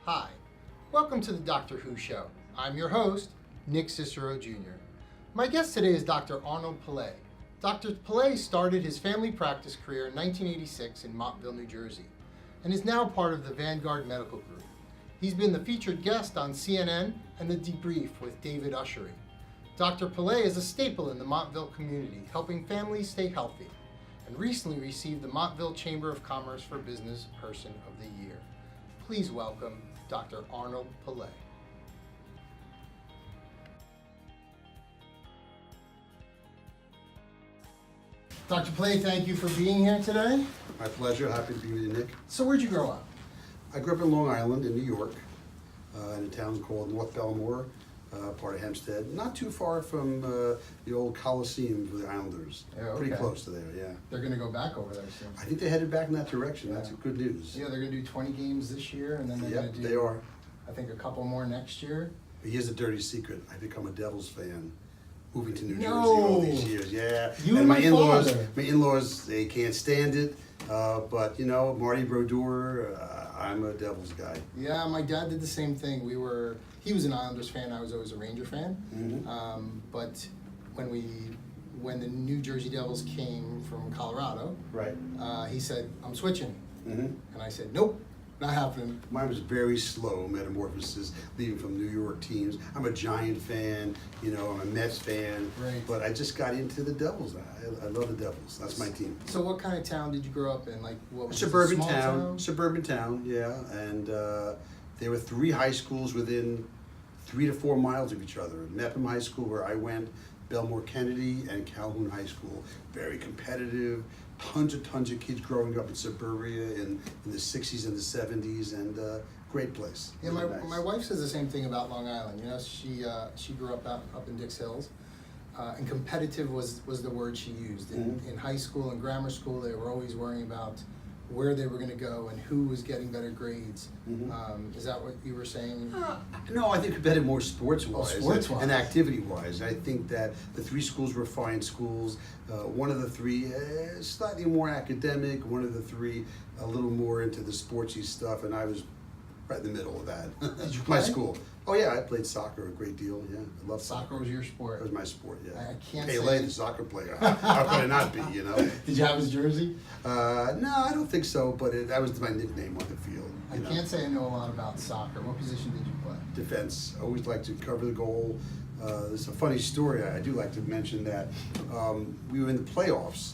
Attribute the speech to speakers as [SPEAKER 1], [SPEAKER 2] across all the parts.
[SPEAKER 1] Hi, welcome to the Doctor Who Show. I'm your host, Nick Cicero Jr. My guest today is Dr. Arnold Pallay. Dr. Pallay started his family practice career in 1986 in Montville, New Jersey, and is now part of the Vanguard Medical Group. He's been the featured guest on CNN and The Debrief with David Ushery. Dr. Pallay is a staple in the Montville community, helping families stay healthy, and recently received the Montville Chamber of Commerce for Business Person of the Year. Please welcome Dr. Arnold Pallay. Dr. Pallay, thank you for being here today.
[SPEAKER 2] My pleasure. Happy to be with you, Nick.
[SPEAKER 1] So where'd you grow up?
[SPEAKER 2] I grew up in Long Island in New York, in a town called North Belmore, part of Hempstead. Not too far from the old Coliseum for the Islanders.
[SPEAKER 1] Yeah, okay.
[SPEAKER 2] Pretty close to there, yeah.
[SPEAKER 1] They're going to go back over there soon.
[SPEAKER 2] I think they headed back in that direction. That's
[SPEAKER 1] Yeah.
[SPEAKER 2] good news.
[SPEAKER 1] Yeah, they're going to do 20 games this year, and then they're going to do,
[SPEAKER 2] they are.
[SPEAKER 1] I think, a couple more next year.
[SPEAKER 2] But here's a dirty secret. I've become a Devils fan, moving to New Jersey
[SPEAKER 1] No.
[SPEAKER 2] all these years. Yeah.
[SPEAKER 1] You and my
[SPEAKER 2] in-laws,
[SPEAKER 1] father.
[SPEAKER 2] my in-laws, they can't stand it. But you know, Marty Brodeur, I'm a Devils guy.
[SPEAKER 1] Yeah, my dad did the same thing. He was an Islanders fan. I was always a Ranger fan.
[SPEAKER 2] Mm-hmm.
[SPEAKER 1] But when the New Jersey Devils came from Colorado,
[SPEAKER 2] Right.
[SPEAKER 1] he said, "I'm switching,"
[SPEAKER 2] Mm-hmm.
[SPEAKER 1] and I said, "Nope, not happening."
[SPEAKER 2] Mine was very slow metamorphosis, leaving from New York teams. I'm a Giant fan, you know, I'm a Mets fan,
[SPEAKER 1] Right.
[SPEAKER 2] but I just got into the Devils. I love the Devils. That's my team.
[SPEAKER 1] So, what kind of town did you grow up in? Like, what was it,
[SPEAKER 2] Suburban
[SPEAKER 1] small
[SPEAKER 2] town, suburban town, yeah. And there were 3 high schools within 3 to 4 miles of each other. Mepham High School, where I went, Belmore Kennedy, and Calhoun High School. Very competitive. Tons of kids growing up in suburbia in the 60s and the 70s, and great place.
[SPEAKER 1] Yeah,
[SPEAKER 2] Really nice.
[SPEAKER 1] my wife says the same thing about Long Island. You know, she grew up up in Dix Hills, and competitive was the word she used. In high school and grammar school, they were always worrying about where they were going to go and who was getting better grades. Is that what you were saying?
[SPEAKER 2] No, I think competitive more sports-wise,
[SPEAKER 1] sports-wise.
[SPEAKER 2] and activity-wise. I think that the 3 schools were fine schools. One of the 3 slightly more academic, one of the 3 a little more into the sportsy stuff, and I was right in the middle of that.
[SPEAKER 1] Did you
[SPEAKER 2] My
[SPEAKER 1] play?
[SPEAKER 2] school. Oh yeah, I played soccer a great deal. Yeah, I love
[SPEAKER 1] Soccer was your sport.
[SPEAKER 2] That was my sport. Yeah.
[SPEAKER 1] I can't
[SPEAKER 2] Pallay,
[SPEAKER 1] say-
[SPEAKER 2] the soccer player. How could I not be? You know.
[SPEAKER 1] Did you have his jersey?
[SPEAKER 2] No, I don't think so. But that was my nickname on the field.
[SPEAKER 1] I
[SPEAKER 2] You know?
[SPEAKER 1] can't say I know a lot about soccer. What position did you play?
[SPEAKER 2] Defense. Always like to cover the goal. There's a funny story. I do like to mention that we were in the playoffs.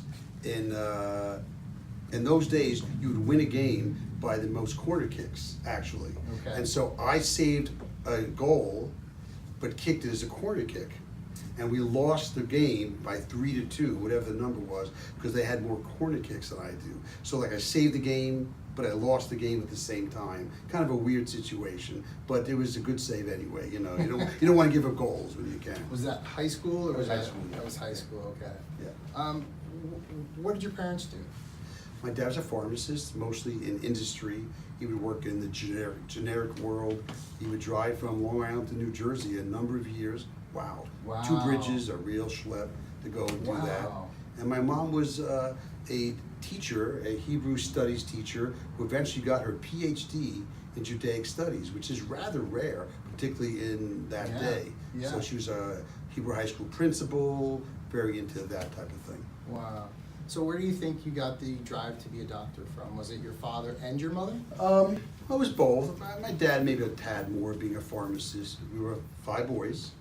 [SPEAKER 2] In those days, you would win a game by the most corner kicks, actually.
[SPEAKER 1] Okay.
[SPEAKER 2] And so I saved a goal, but kicked it as a corner kick. And we lost the game by 3-2, whatever the number was, because they had more corner kicks than I do. So like I saved the game, but I lost the game at the same time. Kind of a weird situation, but it was a good save anyway. You know, you don't want to give up goals when you can.
[SPEAKER 1] Was that high school or was
[SPEAKER 2] High
[SPEAKER 1] that
[SPEAKER 2] school, yeah.
[SPEAKER 1] That was high school. Okay.
[SPEAKER 2] Yeah.
[SPEAKER 1] What did your parents do?
[SPEAKER 2] My dad was a pharmacist, mostly in industry. He would work in the generic world. He would drive from Long Island to New Jersey a number of years. Wow.
[SPEAKER 1] Wow.
[SPEAKER 2] 2 bridges, a real schlep to go and do that.
[SPEAKER 1] Wow.
[SPEAKER 2] And my mom was a teacher, a Hebrew studies teacher, who eventually got her PhD in Judaic studies, which is rather rare, particularly in that
[SPEAKER 1] Yeah,
[SPEAKER 2] day.
[SPEAKER 1] yeah.
[SPEAKER 2] So she was a Hebrew high school principal, very into that type of thing.
[SPEAKER 1] Wow. So where do you think you got the drive to be a doctor from? Was it your father and your mother?
[SPEAKER 2] I was both. My dad maybe a tad more, being a pharmacist. We were 5 boys.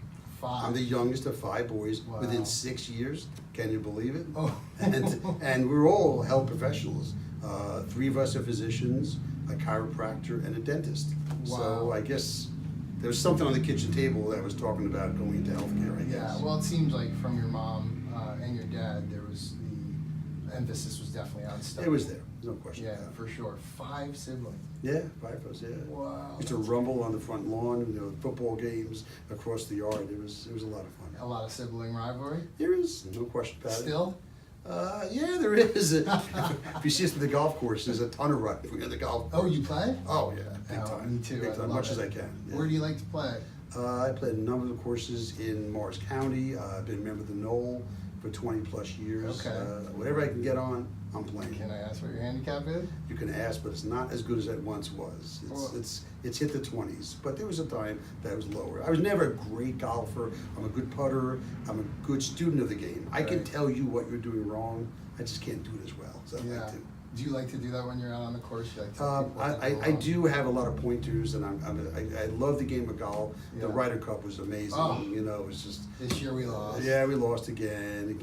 [SPEAKER 1] 5.
[SPEAKER 2] I'm the youngest of 5 boys.
[SPEAKER 1] Wow.
[SPEAKER 2] Within 6 years. Can you believe it?
[SPEAKER 1] Oh.
[SPEAKER 2] And we're all health professionals. 3 of us are physicians, a chiropractor, and a dentist.
[SPEAKER 1] Wow.
[SPEAKER 2] So I guess there was something on the kitchen table that was talking about going into healthcare, I guess.
[SPEAKER 1] Yeah. Well, it seems like from your mom and your dad, there was the emphasis was definitely on study.
[SPEAKER 2] It was there. No question.
[SPEAKER 1] Yeah,
[SPEAKER 2] about it.
[SPEAKER 1] for sure. 5 siblings.
[SPEAKER 2] Yeah, 5 of us, yeah.
[SPEAKER 1] Wow.
[SPEAKER 2] Used to rumble on the front lawn, you know, football games across the yard. It was a lot of fun.
[SPEAKER 1] A lot of sibling rivalry.
[SPEAKER 2] There is, no question about it.
[SPEAKER 1] Still?
[SPEAKER 2] Yeah, there is. If you see us at the golf course, there's a ton of run if we're in the golf course.
[SPEAKER 1] Oh, you play?
[SPEAKER 2] Oh, yeah, big
[SPEAKER 1] Oh,
[SPEAKER 2] time.
[SPEAKER 1] me too.
[SPEAKER 2] Big
[SPEAKER 1] I
[SPEAKER 2] time,
[SPEAKER 1] love
[SPEAKER 2] much
[SPEAKER 1] it.
[SPEAKER 2] as I can. Yeah.
[SPEAKER 1] Where do you like to play?
[SPEAKER 2] I played a number of courses in Morris County. I've been a member of the Knoll for 20 plus years.
[SPEAKER 1] Okay.
[SPEAKER 2] Whatever I can get on, I'm playing.
[SPEAKER 1] Can I ask what your handicap is?
[SPEAKER 2] You can ask, but it's not as good as it once was. It's hit the 20s, but there was a time that was lower. I was never a great golfer. I'm a good putter. I'm a good student of the game. I can tell you what you're doing wrong. I just can't do it as well. So I like to.
[SPEAKER 1] Do you like to do that when you're out on the course? You like to
[SPEAKER 2] I do have a lot of pointers, and I love the game of golf.
[SPEAKER 1] Yeah.
[SPEAKER 2] The Ryder Cup was amazing.
[SPEAKER 1] Oh.
[SPEAKER 2] You know, it was just.
[SPEAKER 1] This year we lost.
[SPEAKER 2] Yeah, we lost again.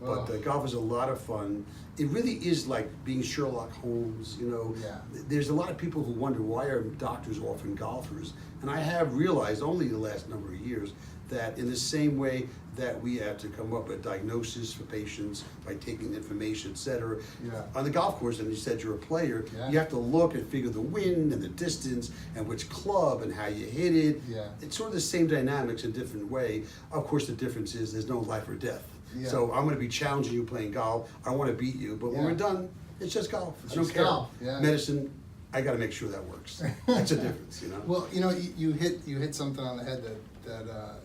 [SPEAKER 1] Oh.
[SPEAKER 2] But golf is a lot of fun. It really is like being Sherlock Holmes. You know,
[SPEAKER 1] Yeah.
[SPEAKER 2] There's a lot of people who wonder why are doctors often golfers, and I have realized only the last number of years that in the same way that we have to come up with a diagnosis for patients by taking information, et cetera.
[SPEAKER 1] Yeah.
[SPEAKER 2] On the golf course, and you said you're a player,
[SPEAKER 1] Yeah.
[SPEAKER 2] you have to look and figure the wind and the distance and which club and how you hit it.
[SPEAKER 1] Yeah.
[SPEAKER 2] It's sort of the same dynamics in a different way. Of course, the difference is there's no life or death.
[SPEAKER 1] Yeah.
[SPEAKER 2] So I'm going to be challenging you playing golf. I want to beat you, but when
[SPEAKER 1] Yeah.
[SPEAKER 2] we're done, it's just golf. I don't
[SPEAKER 1] just
[SPEAKER 2] care.
[SPEAKER 1] golf, yeah.
[SPEAKER 2] Medicine, I got to make sure that works. That's a difference, you know.
[SPEAKER 1] Well, you know, you hit something on the head that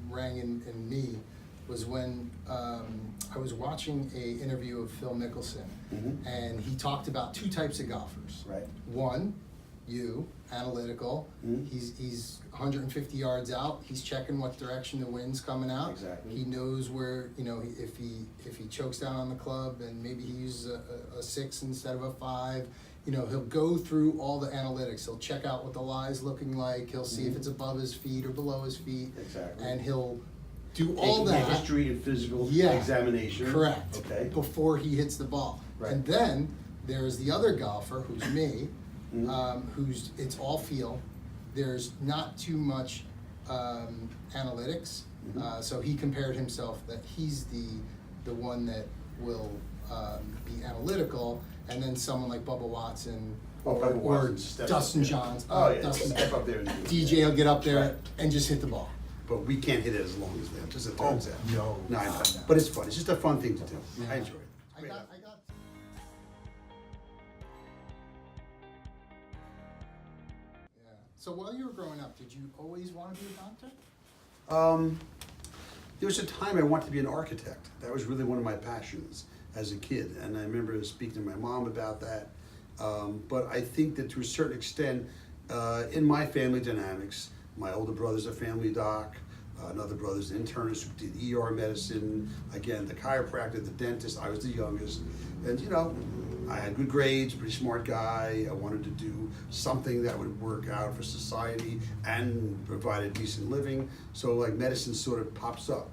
[SPEAKER 1] rang in me was when I was watching a interview of Phil Mickelson, and he talked about two types of golfers.
[SPEAKER 2] Right.
[SPEAKER 1] One, you, analytical. He's 150 yards out. He's checking what direction the wind's coming out.
[SPEAKER 2] Exactly.
[SPEAKER 1] He knows where, you know, if he chokes down on the club and maybe he uses a 6 instead of a 5. You know, he'll go through all the analytics. He'll check out what the lie's looking like. He'll see if it's above his feet or below his feet.
[SPEAKER 2] Exactly.
[SPEAKER 1] And he'll do all that.
[SPEAKER 2] History and physical
[SPEAKER 1] Yeah,
[SPEAKER 2] examination.
[SPEAKER 1] correct.
[SPEAKER 2] Okay.
[SPEAKER 1] Before he hits the ball.
[SPEAKER 2] Right.
[SPEAKER 1] And then there's the other golfer, who's me, who's it's all feel. There's not too much analytics. So he compared himself that he's the one that will be analytical, and then someone like Bubba Watson or Dustin Johns. Dustin,
[SPEAKER 2] Step up there and do it.
[SPEAKER 1] DJ will get up there
[SPEAKER 2] Right.
[SPEAKER 1] and just hit the ball.
[SPEAKER 2] But we can't hit it as long as them, just it turns out.
[SPEAKER 1] no.
[SPEAKER 2] No, I know. But it's fun. It's just a fun thing to do.
[SPEAKER 1] Yeah.
[SPEAKER 2] I enjoy it.
[SPEAKER 1] I got. Yeah. So while you were growing up, did you always want to be a doctor?
[SPEAKER 2] There was a time I wanted to be an architect. That was really one of my passions as a kid, and I remember speaking to my mom about that. But I think that to a certain extent, in my family dynamics, my older brother's a family doc, another brother's an internist who did ER medicine, again, the chiropractor, the dentist. I was the youngest, and you know, I had good grades, pretty smart guy. I wanted to do something that would work out for society and provide a decent living. So like medicine sort of pops up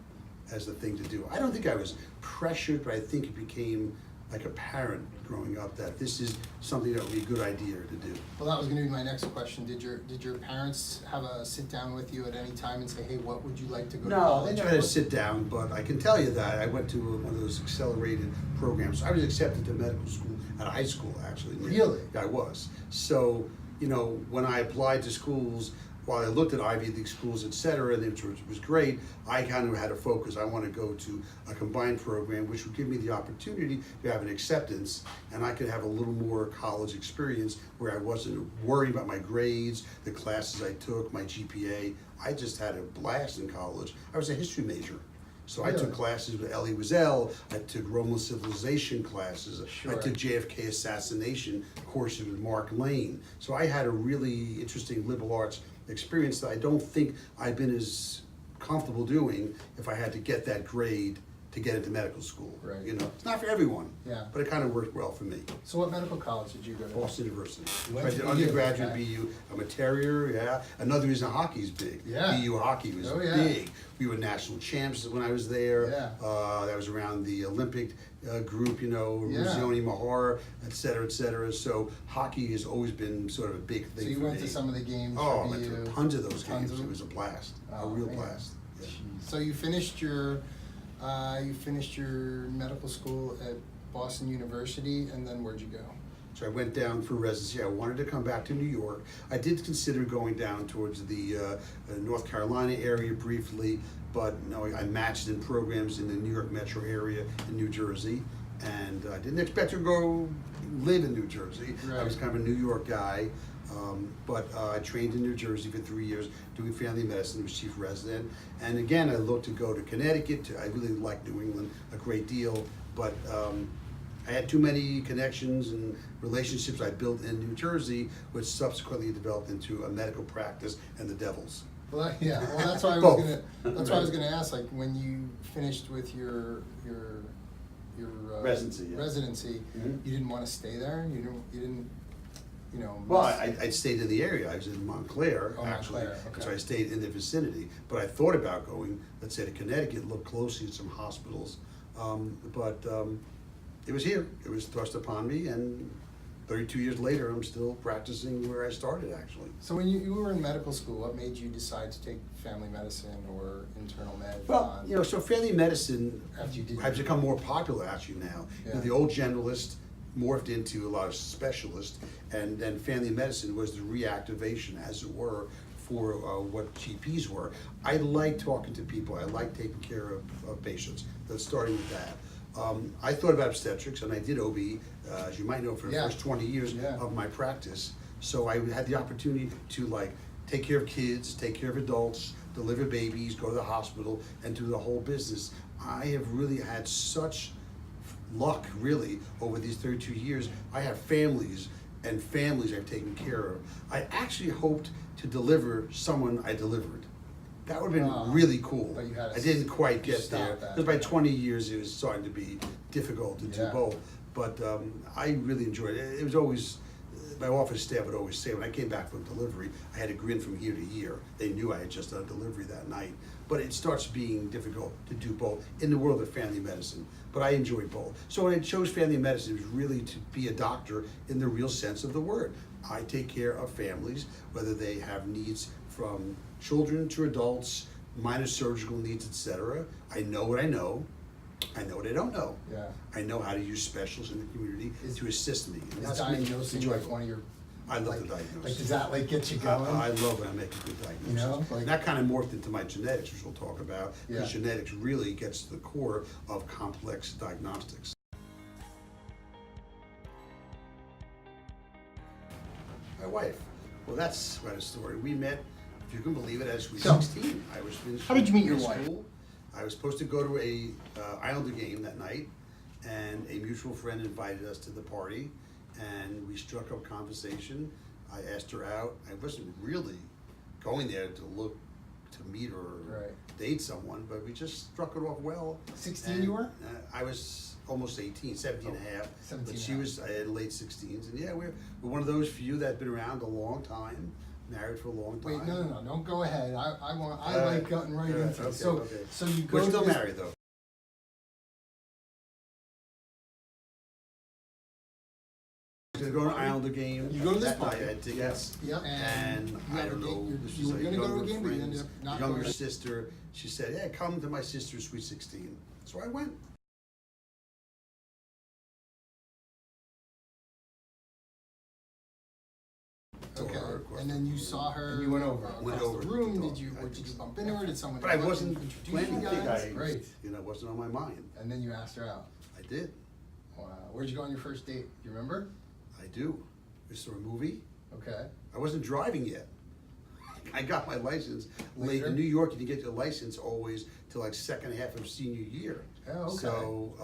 [SPEAKER 2] as the thing to do. I don't think I was pressured, but I think it became like apparent growing up that this is something that would be a good idea to do.
[SPEAKER 1] Well, that was going to be my next question. Did your parents have a sit down with you at any time and say, hey, what would you like to go to
[SPEAKER 2] No,
[SPEAKER 1] college
[SPEAKER 2] they never had
[SPEAKER 1] for?
[SPEAKER 2] to sit down, but I can tell you that I went to one of those accelerated programs. I was accepted to medical school at high school, actually.
[SPEAKER 1] Really?
[SPEAKER 2] Yeah, I was. So, you know, when I applied to schools, while I looked at Ivy League schools, et cetera, which was great, I kind of had a focus. I want to go to a combined program, which would give me the opportunity to have an acceptance, and I could have a little more college experience where I wasn't worried about my grades, the classes I took, my GPA. I just had a blast in college. I was a history major. So I took classes with Elie Wiesel, I took Roman civilization classes, I took JFK assassination courses with Mark Lane. So I had a really interesting liberal arts experience that I don't think I've been as comfortable doing if I had to get that grade to get into medical school.
[SPEAKER 1] Right.
[SPEAKER 2] You know, it's not for everyone,
[SPEAKER 1] Yeah.
[SPEAKER 2] but it kind of worked well for me.
[SPEAKER 1] So what medical college did you go to?
[SPEAKER 2] Boston University.
[SPEAKER 1] You
[SPEAKER 2] So
[SPEAKER 1] went
[SPEAKER 2] I
[SPEAKER 1] to
[SPEAKER 2] did
[SPEAKER 1] BU,
[SPEAKER 2] undergraduate
[SPEAKER 1] okay.
[SPEAKER 2] BU. I'm a terrier, yeah. Another reason hockey's big.
[SPEAKER 1] Yeah.
[SPEAKER 2] BU hockey was
[SPEAKER 1] Oh, yeah.
[SPEAKER 2] big. We were national champs when I was there.
[SPEAKER 1] Yeah.
[SPEAKER 2] That was around the Olympic group, you know,
[SPEAKER 1] Yeah.
[SPEAKER 2] Ruzioni, Mahar, et cetera, et cetera. So hockey has always been sort of a big thing
[SPEAKER 1] So you
[SPEAKER 2] for
[SPEAKER 1] went
[SPEAKER 2] me.
[SPEAKER 1] to some of the games
[SPEAKER 2] Oh, I
[SPEAKER 1] for
[SPEAKER 2] went
[SPEAKER 1] BU?
[SPEAKER 2] to tons of those
[SPEAKER 1] Tons
[SPEAKER 2] games.
[SPEAKER 1] of
[SPEAKER 2] It
[SPEAKER 1] them?
[SPEAKER 2] was a blast,
[SPEAKER 1] Oh,
[SPEAKER 2] a real
[SPEAKER 1] man.
[SPEAKER 2] blast. Yeah.
[SPEAKER 1] So you finished your medical school at Boston University, and then where'd you go?
[SPEAKER 2] So I went down for residency. I wanted to come back to New York. I did consider going down towards the North Carolina area briefly, but no, I matched in programs in the New York metro area in New Jersey, and I didn't expect to go live in New Jersey. I was
[SPEAKER 1] Right.
[SPEAKER 2] kind of a New York guy, But I trained in New Jersey for 3 years doing family medicine, was chief resident. And again, I looked to go to Connecticut. I really like New England a great deal, but I had too many connections and relationships I built in New Jersey, which subsequently developed into a medical practice and the Devils.
[SPEAKER 1] Well, yeah. Well, that's why I was
[SPEAKER 2] Both.
[SPEAKER 1] gonna. That's why I was gonna ask. Like, when you finished with your
[SPEAKER 2] Residency, yeah.
[SPEAKER 1] residency,
[SPEAKER 2] Mhm.
[SPEAKER 1] you didn't want to stay there. You didn't. You know.
[SPEAKER 2] Well, I stayed in the area. I was in Montclair,
[SPEAKER 1] Oh,
[SPEAKER 2] actually,
[SPEAKER 1] Montclair, okay.
[SPEAKER 2] so I stayed in the vicinity. But I thought about going, let's say, to Connecticut, look closely at some hospitals. But it was here. It was thrust upon me, and 32 years later, I'm still practicing where I started, actually.
[SPEAKER 1] So when you were in medical school, what made you decide to take family medicine or internal med?
[SPEAKER 2] Well, you know, so family medicine
[SPEAKER 1] After you did
[SPEAKER 2] has become more popular actually now. You know,
[SPEAKER 1] Yeah.
[SPEAKER 2] the old generalist morphed into a lot of specialists, and then family medicine was the reactivation, as it were, for what GPs were. I like talking to people. I like taking care of patients. That's starting with that. I thought about obstetrics, and I did OB, as you might know, for the
[SPEAKER 1] Yeah.
[SPEAKER 2] first 20 years
[SPEAKER 1] Yeah.
[SPEAKER 2] of my practice. So I had the opportunity to take care of kids, take care of adults, deliver babies, go to the hospital, and do the whole business. I have really had such luck, really, over these 32 years. I have families and families I've taken care of. I actually hoped to deliver someone I delivered. That would have been
[SPEAKER 1] Wow.
[SPEAKER 2] really cool.
[SPEAKER 1] But you had to
[SPEAKER 2] I didn't quite
[SPEAKER 1] you
[SPEAKER 2] get
[SPEAKER 1] stopped
[SPEAKER 2] there.
[SPEAKER 1] that.
[SPEAKER 2] Because by 20 years, it was starting to be difficult to do
[SPEAKER 1] Yeah.
[SPEAKER 2] both. But I really enjoyed it. It was always, my office staff would always say, when I came back from delivery, I had to grin from ear to ear. They knew I had just done delivery that night. But it starts being difficult to do both in the world of family medicine. But I enjoy both. So when I chose family medicine, it was really to be a doctor in the real sense of the word. I take care of families, whether they have needs from children to adults, minor surgical needs, etc. I know what I know. I know what I don't know.
[SPEAKER 1] Yeah.
[SPEAKER 2] I know how to use specialists in the community to assist me. And
[SPEAKER 1] Is
[SPEAKER 2] that's
[SPEAKER 1] diagnosing
[SPEAKER 2] enjoyable.
[SPEAKER 1] like one of your?
[SPEAKER 2] I love
[SPEAKER 1] like,
[SPEAKER 2] the diagnosis.
[SPEAKER 1] Like, does that like get you going?
[SPEAKER 2] I love when I make a good diagnosis.
[SPEAKER 1] You know, like-
[SPEAKER 2] And that kind of morphed into my genetics, which we'll talk about. Because
[SPEAKER 1] Yeah.
[SPEAKER 2] genetics really gets to the core of complex diagnostics. My wife. Well, that's quite a story. We met, if you can believe it, as we were
[SPEAKER 1] So,
[SPEAKER 2] 16. I was finished
[SPEAKER 1] how did you meet your
[SPEAKER 2] high
[SPEAKER 1] wife?
[SPEAKER 2] school. I was supposed to go to a Islander game that night, and a mutual friend invited us to the party, and we struck up conversation. I asked her out. I wasn't really going there to look to meet or
[SPEAKER 1] Right.
[SPEAKER 2] date someone, but we just struck it off well.
[SPEAKER 1] 16
[SPEAKER 2] And,
[SPEAKER 1] you were?
[SPEAKER 2] I was almost 18, 17 and a half.
[SPEAKER 1] 17
[SPEAKER 2] But
[SPEAKER 1] and
[SPEAKER 2] she
[SPEAKER 1] a half.
[SPEAKER 2] was in late 16s. And yeah, we're one of those few that have been around a long time, married for a long time.
[SPEAKER 1] Wait, no, don't go ahead. I
[SPEAKER 2] All
[SPEAKER 1] like
[SPEAKER 2] right.
[SPEAKER 1] getting right
[SPEAKER 2] All right,
[SPEAKER 1] into it.
[SPEAKER 2] okay,
[SPEAKER 1] So,
[SPEAKER 2] okay.
[SPEAKER 1] so you go
[SPEAKER 2] We're
[SPEAKER 1] to
[SPEAKER 2] still
[SPEAKER 1] this-
[SPEAKER 2] married though. To go to an Islander game.
[SPEAKER 1] You go to this
[SPEAKER 2] that night,
[SPEAKER 1] party.
[SPEAKER 2] I had tickets.
[SPEAKER 1] Yeah.
[SPEAKER 2] And
[SPEAKER 1] You
[SPEAKER 2] I
[SPEAKER 1] have a
[SPEAKER 2] don't
[SPEAKER 1] date-
[SPEAKER 2] know,
[SPEAKER 1] you-
[SPEAKER 2] this
[SPEAKER 1] you
[SPEAKER 2] was
[SPEAKER 1] were
[SPEAKER 2] a
[SPEAKER 1] gonna go to a
[SPEAKER 2] younger
[SPEAKER 1] game, but you ended
[SPEAKER 2] friend's
[SPEAKER 1] up not
[SPEAKER 2] younger
[SPEAKER 1] going.
[SPEAKER 2] sister. She said, yeah, come to my sister's Sweet 16. So I went. Told
[SPEAKER 1] Okay,
[SPEAKER 2] her, of course.
[SPEAKER 1] and then you saw her.
[SPEAKER 3] And you went over.
[SPEAKER 2] Went
[SPEAKER 1] across
[SPEAKER 2] over
[SPEAKER 1] the
[SPEAKER 2] to
[SPEAKER 1] room.
[SPEAKER 2] talk.
[SPEAKER 1] Did you?
[SPEAKER 2] I
[SPEAKER 1] Or did
[SPEAKER 2] think
[SPEAKER 1] you
[SPEAKER 2] so.
[SPEAKER 1] bump into her? Did someone?
[SPEAKER 2] But I wasn't
[SPEAKER 1] introduce
[SPEAKER 2] planning
[SPEAKER 1] you
[SPEAKER 2] to.
[SPEAKER 1] guys?
[SPEAKER 2] I,
[SPEAKER 1] Great.
[SPEAKER 2] you know, it wasn't on my mind.
[SPEAKER 1] And then you asked her out.
[SPEAKER 2] I did.
[SPEAKER 1] Wow. Where'd you go on your first date? Do you remember?
[SPEAKER 2] I do. We saw a movie.
[SPEAKER 1] Okay.
[SPEAKER 2] I wasn't driving yet. I got my license late
[SPEAKER 1] Later?
[SPEAKER 2] in New York. You didn't get your license always till like second half of senior year.
[SPEAKER 1] Oh, okay.
[SPEAKER 2] So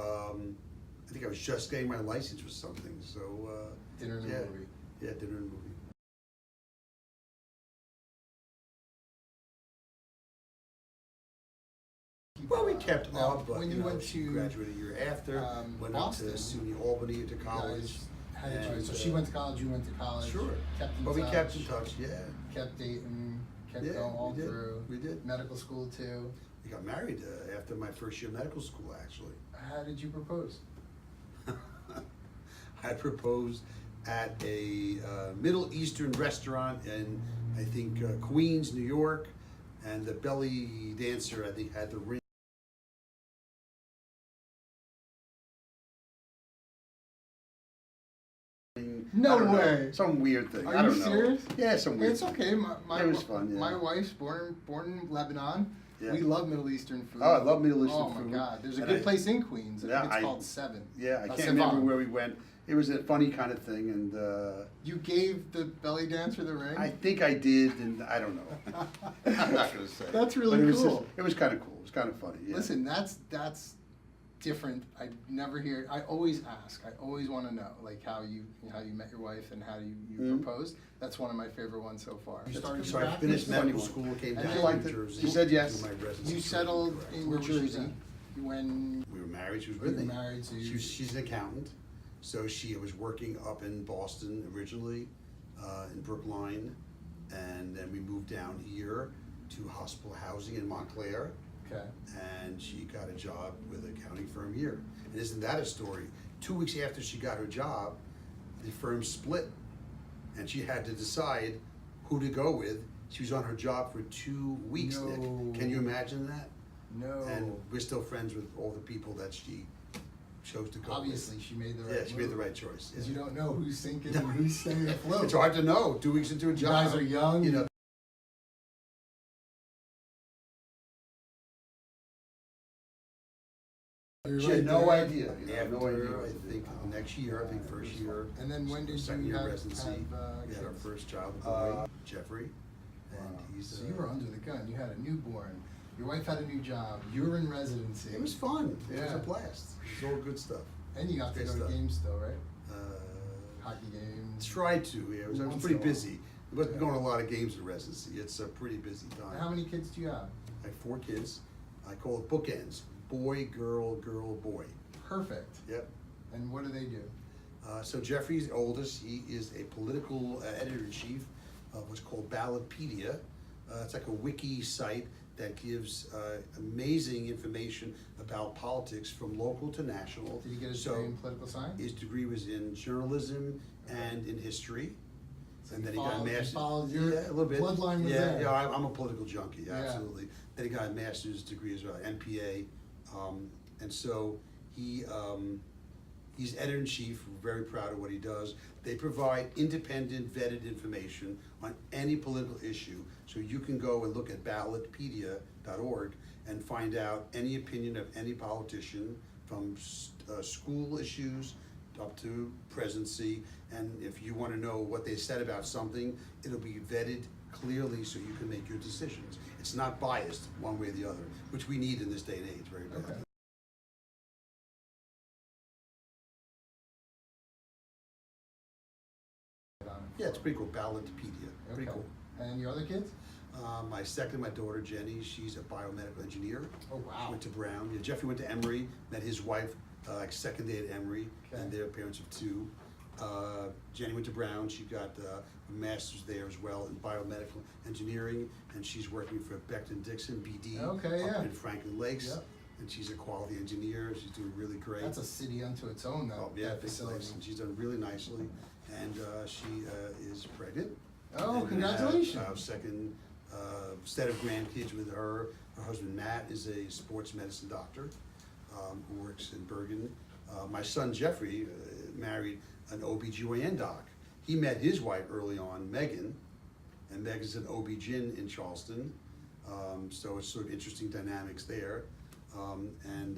[SPEAKER 2] I think I was just getting my license or something. So
[SPEAKER 1] Dinner in the
[SPEAKER 2] yeah,
[SPEAKER 1] movie.
[SPEAKER 2] yeah, dinner and movie. Well, we kept
[SPEAKER 1] Now,
[SPEAKER 2] up, but
[SPEAKER 1] when
[SPEAKER 2] you
[SPEAKER 1] you
[SPEAKER 2] know,
[SPEAKER 1] went
[SPEAKER 2] she
[SPEAKER 1] to,
[SPEAKER 2] graduated a year after. Went
[SPEAKER 1] Boston,
[SPEAKER 2] up to SUNY Albany to
[SPEAKER 1] you
[SPEAKER 2] college.
[SPEAKER 1] guys had each other.
[SPEAKER 2] and,
[SPEAKER 1] So she went to college. You went to college.
[SPEAKER 2] Sure.
[SPEAKER 1] Kept in
[SPEAKER 2] But we
[SPEAKER 1] touch.
[SPEAKER 2] kept in touch. Yeah,
[SPEAKER 1] Kept dating. Kept
[SPEAKER 2] Yeah,
[SPEAKER 1] going all
[SPEAKER 2] we did.
[SPEAKER 1] through.
[SPEAKER 2] We did.
[SPEAKER 1] Medical school too.
[SPEAKER 2] we got married after my first year of medical school. Actually,
[SPEAKER 1] How did you propose?
[SPEAKER 2] I proposed at a Middle Eastern restaurant in, I think, Queens, New York, and the belly dancer, I think, had the ring.
[SPEAKER 1] No
[SPEAKER 2] I don't know,
[SPEAKER 1] way.
[SPEAKER 2] some weird thing.
[SPEAKER 1] Are
[SPEAKER 2] I don't
[SPEAKER 1] you
[SPEAKER 2] know.
[SPEAKER 1] serious?
[SPEAKER 2] Yeah, some weird.
[SPEAKER 1] It's okay. My
[SPEAKER 2] It was fun, yeah.
[SPEAKER 1] My wife's born in Lebanon.
[SPEAKER 2] Yeah.
[SPEAKER 1] We love Middle Eastern food.
[SPEAKER 2] Oh, I love Middle Eastern
[SPEAKER 1] Oh my
[SPEAKER 2] food.
[SPEAKER 1] God, there's a
[SPEAKER 2] And
[SPEAKER 1] good
[SPEAKER 2] I-
[SPEAKER 1] place in Queens. I
[SPEAKER 2] Yeah,
[SPEAKER 1] think it's
[SPEAKER 2] I-
[SPEAKER 1] called Seven.
[SPEAKER 2] Yeah, I can't
[SPEAKER 1] Sevan.
[SPEAKER 2] remember where we went. it was a funny kind of thing, and
[SPEAKER 1] You gave the belly dancer the ring?
[SPEAKER 2] I think I did, and I don't know. I'm not going to say.
[SPEAKER 1] That's really
[SPEAKER 2] But it was
[SPEAKER 1] cool.
[SPEAKER 2] it was kind of cool. It was kind of funny. Yeah.
[SPEAKER 1] Listen, that's different. I never hear. I always ask. I always want to know, like how you met your wife and how you proposed. That's one of my favorite ones so far. You started
[SPEAKER 2] So
[SPEAKER 1] your
[SPEAKER 2] I
[SPEAKER 1] practice?
[SPEAKER 2] finished medical school, came
[SPEAKER 1] And
[SPEAKER 2] down
[SPEAKER 1] you
[SPEAKER 2] to
[SPEAKER 1] liked
[SPEAKER 2] New
[SPEAKER 1] it?
[SPEAKER 2] Jersey.
[SPEAKER 1] You
[SPEAKER 2] said
[SPEAKER 1] yes.
[SPEAKER 2] Do my residency.
[SPEAKER 1] You settled
[SPEAKER 2] Correct.
[SPEAKER 1] in
[SPEAKER 2] Where
[SPEAKER 1] New
[SPEAKER 2] was she
[SPEAKER 1] Jersey
[SPEAKER 2] then?
[SPEAKER 1] when
[SPEAKER 2] We were married. She was
[SPEAKER 1] you
[SPEAKER 2] with
[SPEAKER 1] were
[SPEAKER 2] me.
[SPEAKER 1] married to.
[SPEAKER 2] She's an accountant, so she was working up in Boston originally, in Brookline, and then we moved down here to hospital housing in Montclair,
[SPEAKER 1] Okay.
[SPEAKER 2] and she got a job with an accounting firm here. And isn't that a story? 2 weeks after she got her job, the firm split, and she had to decide who to go with. She was on her job for 2 weeks,
[SPEAKER 1] No.
[SPEAKER 2] Nick. Can you imagine that?
[SPEAKER 1] No.
[SPEAKER 2] And we're still friends with all the people that she chose to go
[SPEAKER 1] Obviously,
[SPEAKER 2] with.
[SPEAKER 1] she made the right.
[SPEAKER 2] Yeah, she made the
[SPEAKER 1] move.
[SPEAKER 2] right choice.
[SPEAKER 1] Because
[SPEAKER 2] yeah.
[SPEAKER 1] you don't know who's sinking and who's staying afloat.
[SPEAKER 2] It's hard to know. 2 weeks into a
[SPEAKER 1] You
[SPEAKER 2] job.
[SPEAKER 1] guys are young.
[SPEAKER 2] You know.
[SPEAKER 1] You're
[SPEAKER 2] She had
[SPEAKER 1] right
[SPEAKER 2] no
[SPEAKER 1] there.
[SPEAKER 2] idea.
[SPEAKER 1] Yeah,
[SPEAKER 2] No idea. I think next year, first year.
[SPEAKER 1] And then when did
[SPEAKER 2] second
[SPEAKER 1] you
[SPEAKER 2] year
[SPEAKER 1] have
[SPEAKER 2] residency. We had our
[SPEAKER 1] kids?
[SPEAKER 2] first child, boy, Jeffrey, and he's.
[SPEAKER 1] So you were under the gun. You had a newborn. Your wife had a new job. You were in residency.
[SPEAKER 2] It was fun. It was
[SPEAKER 1] Yeah.
[SPEAKER 2] a blast. It was all good stuff.
[SPEAKER 1] And you got to
[SPEAKER 2] Great
[SPEAKER 1] go to
[SPEAKER 2] stuff.
[SPEAKER 1] games still, right?
[SPEAKER 2] Uh,
[SPEAKER 1] Hockey games.
[SPEAKER 2] Tried to. Yeah, I was
[SPEAKER 1] Once
[SPEAKER 2] pretty
[SPEAKER 1] in a while.
[SPEAKER 2] busy. I wasn't going to a lot of games in residency. It's a pretty busy time.
[SPEAKER 1] And how many kids do you have?
[SPEAKER 2] I have 4 kids. I call it bookends: boy, girl, girl, boy.
[SPEAKER 1] Perfect.
[SPEAKER 2] Yep.
[SPEAKER 1] And what do they do?
[SPEAKER 2] So Jeffrey's the oldest. He is a political editor-in-chief of what's called Ballotpedia. It's like a wiki site that gives amazing information about politics from local to national.
[SPEAKER 1] Did you get a
[SPEAKER 2] So
[SPEAKER 1] degree in political science?
[SPEAKER 2] his degree was in journalism and in history.
[SPEAKER 1] So
[SPEAKER 2] And
[SPEAKER 1] you
[SPEAKER 2] then he got a
[SPEAKER 1] followed- you
[SPEAKER 2] master's.
[SPEAKER 1] followed your
[SPEAKER 2] Yeah, a little bit.
[SPEAKER 1] bloodline was
[SPEAKER 2] yeah,
[SPEAKER 1] there.
[SPEAKER 2] Yeah, I'm a political junkie,
[SPEAKER 1] Yeah.
[SPEAKER 2] absolutely. Then he got a master's degree as well, MPA. And so he's editor-in-chief, very proud of what he does. They provide independent vetted information on any political issue. So you can go and look at ballotpedia.org and find out any opinion of any politician from school issues up to presidency. And if you want to know what they said about something, it'll be vetted clearly so you can make your decisions. It's not biased one way or the other, which we need in this day and age very badly.
[SPEAKER 1] Okay.
[SPEAKER 2] Yeah, it's pretty cool. Ballotpedia. Pretty
[SPEAKER 1] Okay.
[SPEAKER 2] cool.
[SPEAKER 1] And your other kids?
[SPEAKER 2] My daughter Jenny, she's a biomedical engineer.
[SPEAKER 1] Oh, wow.
[SPEAKER 2] She went to Brown. Yeah, Jeffrey went to Emory, met his wife like second day at Emory,
[SPEAKER 1] Okay.
[SPEAKER 2] and they're parents of 2. Jenny went to Brown. She got a master's there as well in biomedical engineering, and she's working for Becton Dixon, BD,
[SPEAKER 1] Okay,
[SPEAKER 2] up
[SPEAKER 1] yeah.
[SPEAKER 2] in Franklin Lakes.
[SPEAKER 1] Yep.
[SPEAKER 2] And she's a quality engineer. She's doing really great.
[SPEAKER 1] That's a city unto its own, though.
[SPEAKER 2] Oh, yeah,
[SPEAKER 1] that
[SPEAKER 2] big
[SPEAKER 1] facility.
[SPEAKER 2] place. And she's done really nicely, and she is pregnant.
[SPEAKER 1] Oh,
[SPEAKER 2] And we
[SPEAKER 1] congratulations.
[SPEAKER 2] have our second set of grandkids with her. Her husband Matt is a sports medicine doctor who works in Bergen. My son Jeffrey married an OBGYN doc. He met his wife early on, Megan, and Megan's an OB-GYN in Charleston. So it's sort of interesting dynamics there. And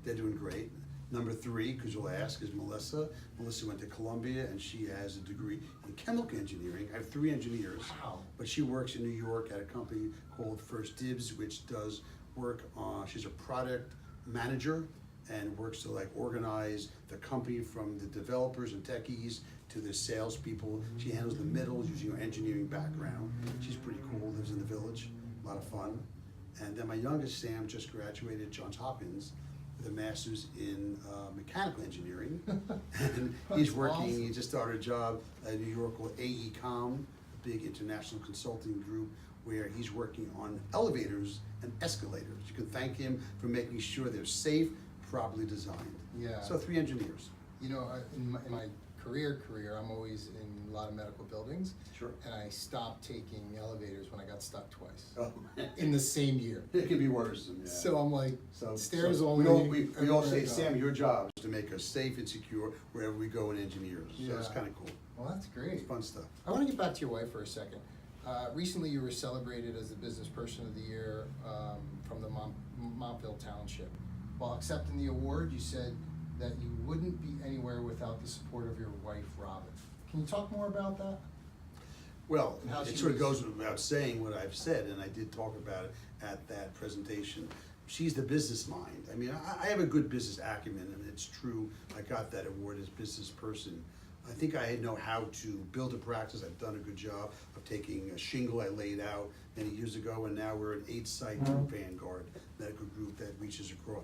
[SPEAKER 2] they're doing great. Number 3, because you'll ask, is Melissa. Melissa went to Columbia and she has a degree in chemical engineering. I have 3 engineers.
[SPEAKER 1] Wow.
[SPEAKER 2] But she works in New York at a company called First Dibs, which does work on, she's a product manager and works to like organize the company from the developers and techies to the salespeople. She handles the middle using her engineering background. She's pretty cool, lives in the village, a lot of fun. And then my youngest, Sam, just graduated at Johns Hopkins with a master's in mechanical engineering. And he's
[SPEAKER 1] That's
[SPEAKER 2] working,
[SPEAKER 1] awesome.
[SPEAKER 2] he just started a job in New York called AECOM, a big international consulting group where he's working on elevators and escalators. You can thank him for making sure they're safe, properly designed.
[SPEAKER 1] Yeah.
[SPEAKER 2] So 3 engineers.
[SPEAKER 1] You know, in my career, I'm always in a lot of medical buildings.
[SPEAKER 2] Sure.
[SPEAKER 1] And I stopped taking elevators when I got stuck twice.
[SPEAKER 2] Oh.
[SPEAKER 1] In the same year.
[SPEAKER 2] It could be worse than that.
[SPEAKER 1] So I'm like,
[SPEAKER 2] So
[SPEAKER 1] stairs only.
[SPEAKER 2] We all
[SPEAKER 1] everywhere I
[SPEAKER 2] say,
[SPEAKER 1] go.
[SPEAKER 2] Sam, your job is to make us safe and secure wherever we go in engineers. So it's
[SPEAKER 1] Yeah.
[SPEAKER 2] kind of cool.
[SPEAKER 1] Well, that's great.
[SPEAKER 2] It's fun stuff.
[SPEAKER 1] I want to get back to your wife for a second. Recently, you were celebrated as the Business Person of the Year from the Montville Township. While accepting the award, you said that you wouldn't be anywhere without the support of your wife, Robin. Can you talk more about that?
[SPEAKER 2] Well,
[SPEAKER 1] And how
[SPEAKER 2] it
[SPEAKER 1] she
[SPEAKER 2] sort of
[SPEAKER 1] was-
[SPEAKER 2] goes without saying what I've said, and I did talk about it at that presentation. She's the business mind. I mean, I have a good business acumen, and it's true, I got that award as business person. I think I know how to build a practice. I've done a good job of taking a shingle I laid out many years ago, and now we're an 8-site Vanguard medical group that reaches across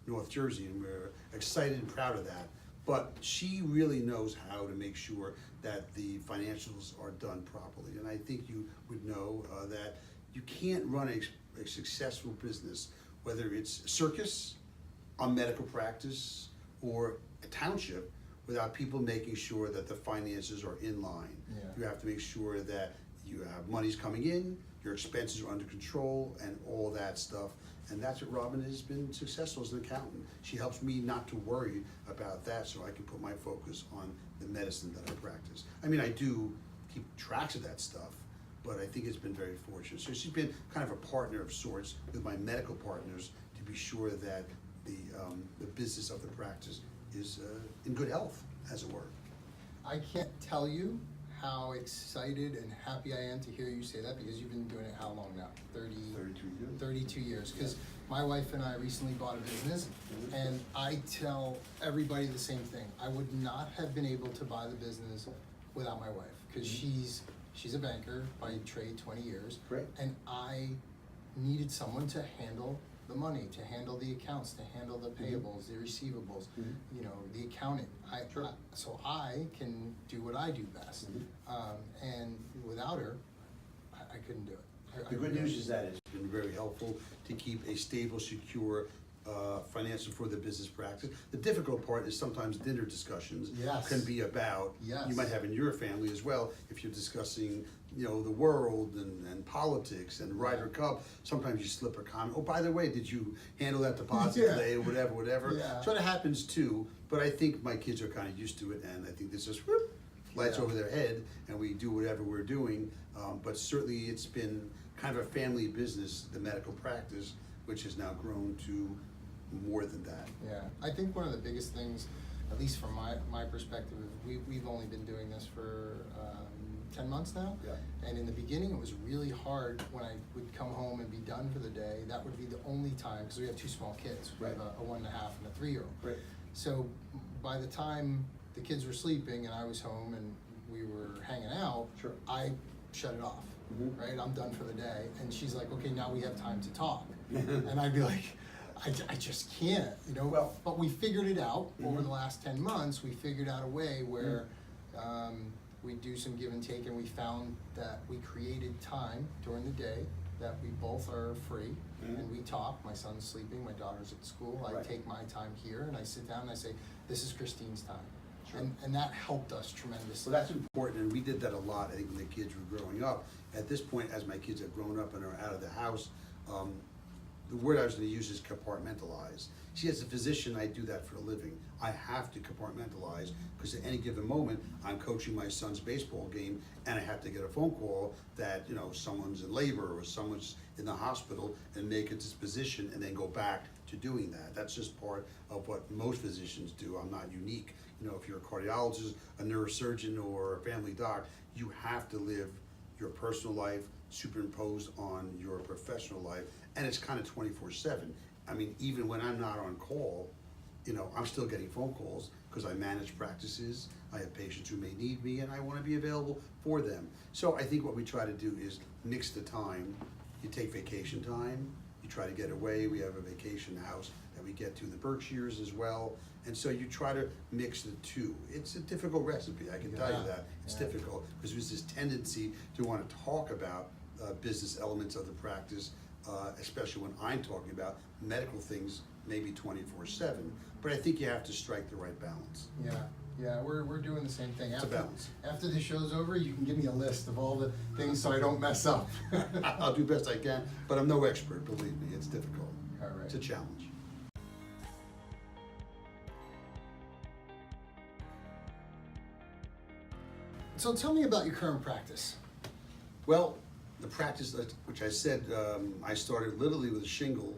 [SPEAKER 2] North Jersey, and we're excited and proud of that. But she really knows how to make sure that the financials are done properly. And I think you would know that you can't run a successful business, whether it's a circus, a medical practice, or a township, without people making sure that the finances are in line.
[SPEAKER 1] Yeah.
[SPEAKER 2] You have to make sure that you have money's coming in, your expenses are under control, and all that stuff. And that's what Robin has been successful as an accountant. She helps me not to worry about that, so I can put my focus on the medicine that I practice. I mean, I do keep tracks of that stuff, but I think it's been very fortunate. So she's been kind of a partner of sorts with my medical partners to be sure that the business of the practice is in good health, as it were.
[SPEAKER 1] I can't tell you how excited and happy I am to hear you say that, because you've been doing it how long now? 32 years. Because my wife and I recently bought a business, and I tell everybody the same thing. I would not have been able to buy the business without my wife, because she's a banker by trade, 20 years.
[SPEAKER 2] Great.
[SPEAKER 1] And I needed someone to handle the money, to handle the accounts, to handle the payables, the receivables, you know, the accounting. So I can do what I do best. And without her, I couldn't do it.
[SPEAKER 2] The good news is that it's been very helpful to keep a stable, secure financial for the business practice. The difficult part is sometimes dinner discussions can be about, you might have in your family as well, if you're discussing, you know, the world and politics and Ryder Cup, sometimes you slip a comment, oh, by the way, did you handle that deposit today, or whatever. So that happens too, but I think my kids are kind of used to it, and I think this just lights over their head, and we do whatever we're doing. But certainly it's been kind of a family business, the medical practice, which has now grown to more than that.
[SPEAKER 1] Yeah, I think one of the biggest things, at least from my perspective, we've only been doing this for 10 months now. And in the beginning, it was really hard when I would come home and be done for the day. That would be the only time, because we have 2 small kids. We have a 1.5 and a 3-year-old. So by the time the kids were sleeping and I was home and we were hanging out, I shut it off. Right, I'm done for the day. And she's like, okay, now we have time to talk. And I'd be like, I just can't, you know.
[SPEAKER 2] Well,
[SPEAKER 1] but we figured it out over the last 10 months. We figured out a way where we do some give and take, and we found that we created time during the day that we both are free, and we talk. My son's sleeping, my daughter's at school. I take my time here, and I sit down and I say, this is Christine's time. And that helped us tremendously.
[SPEAKER 2] Well, that's important, and we did that a lot, I think, when the kids were growing up. At this point, as my kids have grown up and are out of the house, the word I was going to use is compartmentalize. See, as a physician, I do that for a living. I have to compartmentalize, because at any given moment, I'm coaching my son's baseball game, and I have to get a phone call that, you know, someone's in labor or someone's in the hospital, and make a disposition and then go back to doing that. That's just part of what most physicians do. I'm not unique. You know, if you're a cardiologist, a neurosurgeon, or a family doc, you have to live your personal life superimposed on your professional life, and it's kind of 24/7. I mean, even when I'm not on call, you know, I'm still getting phone calls, because I manage practices, I have patients who may need me, and I want to be available for them. So I think what we try to do is mix the time. You take vacation time, you try to get away. We have a vacation house that we get to in the Berkshires as well, and so you try to mix the two. It's a difficult recipe, I can tell you that. It's difficult, because there's this tendency to want to talk about business elements of the practice, especially when I'm talking about medical things, maybe 24/7. But I think you have to strike the right balance.
[SPEAKER 1] Yeah, we're doing the same thing.
[SPEAKER 2] It's a balance.
[SPEAKER 1] After the show's over, you can give me a list of all the things so I don't mess up.
[SPEAKER 2] I'll do best I can, but I'm no expert, believe me, it's difficult.
[SPEAKER 1] All right.
[SPEAKER 2] It's a challenge.
[SPEAKER 1] So tell me about your current practice.
[SPEAKER 2] Well, the practice, which I said, I started literally with a shingle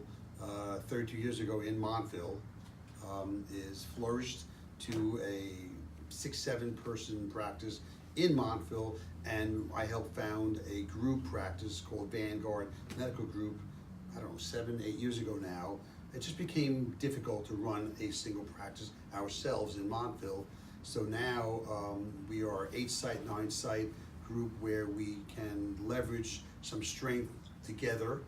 [SPEAKER 2] 32 years ago in Montville. is flourished to a 6-7 person practice in Montville, and I helped found a group practice called Vanguard Medical Group, I don't know, 7-8 years ago now. It just became difficult to run a single practice ourselves in Montville. So now we are 8-site, 9-site group where we can leverage some strength together.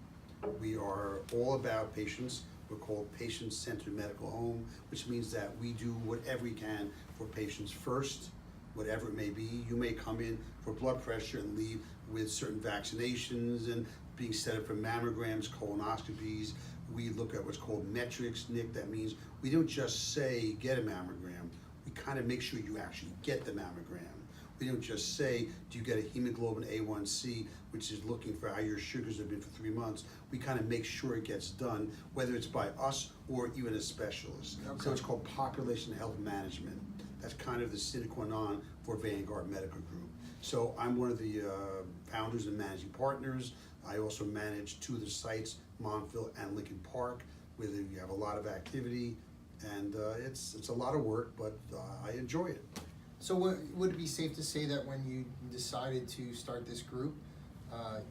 [SPEAKER 2] We are all about patients. We're called patient-centered medical home, which means that we do whatever we can for patients first, whatever it may be. You may come in for blood pressure and leave with certain vaccinations and being set up for mammograms, colonoscopies. We look at what's called metrics, Nick. That means we don't just say get a mammogram. We kind of make sure you actually get the mammogram. We don't just say, do you get a hemoglobin A1C, which is looking for how your sugars have been for 3 months. We kind of make sure it gets done, whether it's by us or even a specialist.
[SPEAKER 1] Okay.
[SPEAKER 2] So it's called population health management. That's kind of the sine qua non for Vanguard Medical Group. So I'm one of the founders and managing partners. I also manage 2 of the sites, Montville and Lincoln Park, where you have a lot of activity, and it's a lot of work, but I enjoy it.
[SPEAKER 1] So would it be safe to say that when you decided to start this group,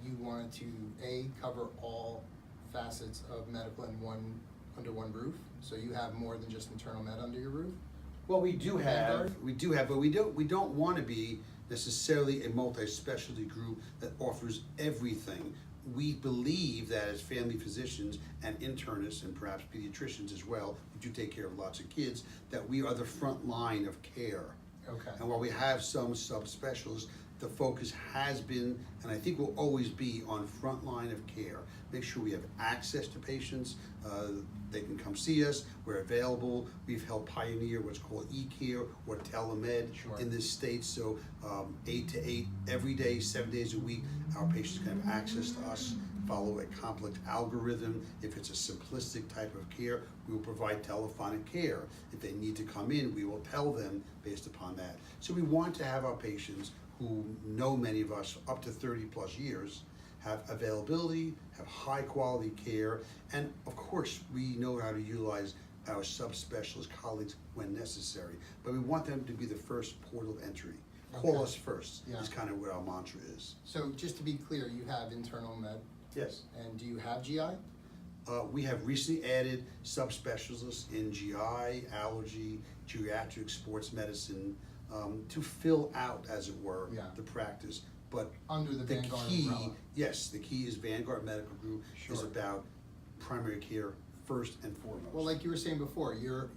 [SPEAKER 1] you wanted to cover all facets of medical in under one roof? So you have more than just internal med under your roof?
[SPEAKER 2] Well, we do have,
[SPEAKER 1] Vanguard?
[SPEAKER 2] but we don't want to be necessarily a multi-specialty group that offers everything. We believe that as family physicians and internists and perhaps pediatricians as well, we do take care of lots of kids, that we are the front line of care.
[SPEAKER 1] Okay.
[SPEAKER 2] And while we have some subspecialists, the focus has been, and I think will always be, on front line of care. Make sure we have access to patients, they can come see us, we're available. We've helped pioneer what's called e-care or telemed in this state, so 8 to 8 every day, 7 days a week, our patients can have access to us, follow a complex algorithm. If it's a simplistic type of care, we will provide telephonic care. If they need to come in, we will tell them based upon that. So we want to have our patients, who know many of us up to 30 plus years, have availability, have high quality care, and of course we know how to utilize our subspecialist colleagues when necessary, but we want them to be the first port of entry. Call
[SPEAKER 1] Okay.
[SPEAKER 2] us first, is kind of what our mantra is.
[SPEAKER 1] So just to be clear, you have internal med,
[SPEAKER 2] Yes.
[SPEAKER 1] and do you have GI?
[SPEAKER 2] We have recently added subspecialists in GI, allergy, geriatric, sports medicine, to fill out, as it were, the practice. But
[SPEAKER 1] Under the Vanguard
[SPEAKER 2] key,
[SPEAKER 1] umbrella.
[SPEAKER 2] yes, the key is Vanguard Medical Group is
[SPEAKER 1] Sure.
[SPEAKER 2] about primary care first and foremost.
[SPEAKER 1] Well, like you were saying before, you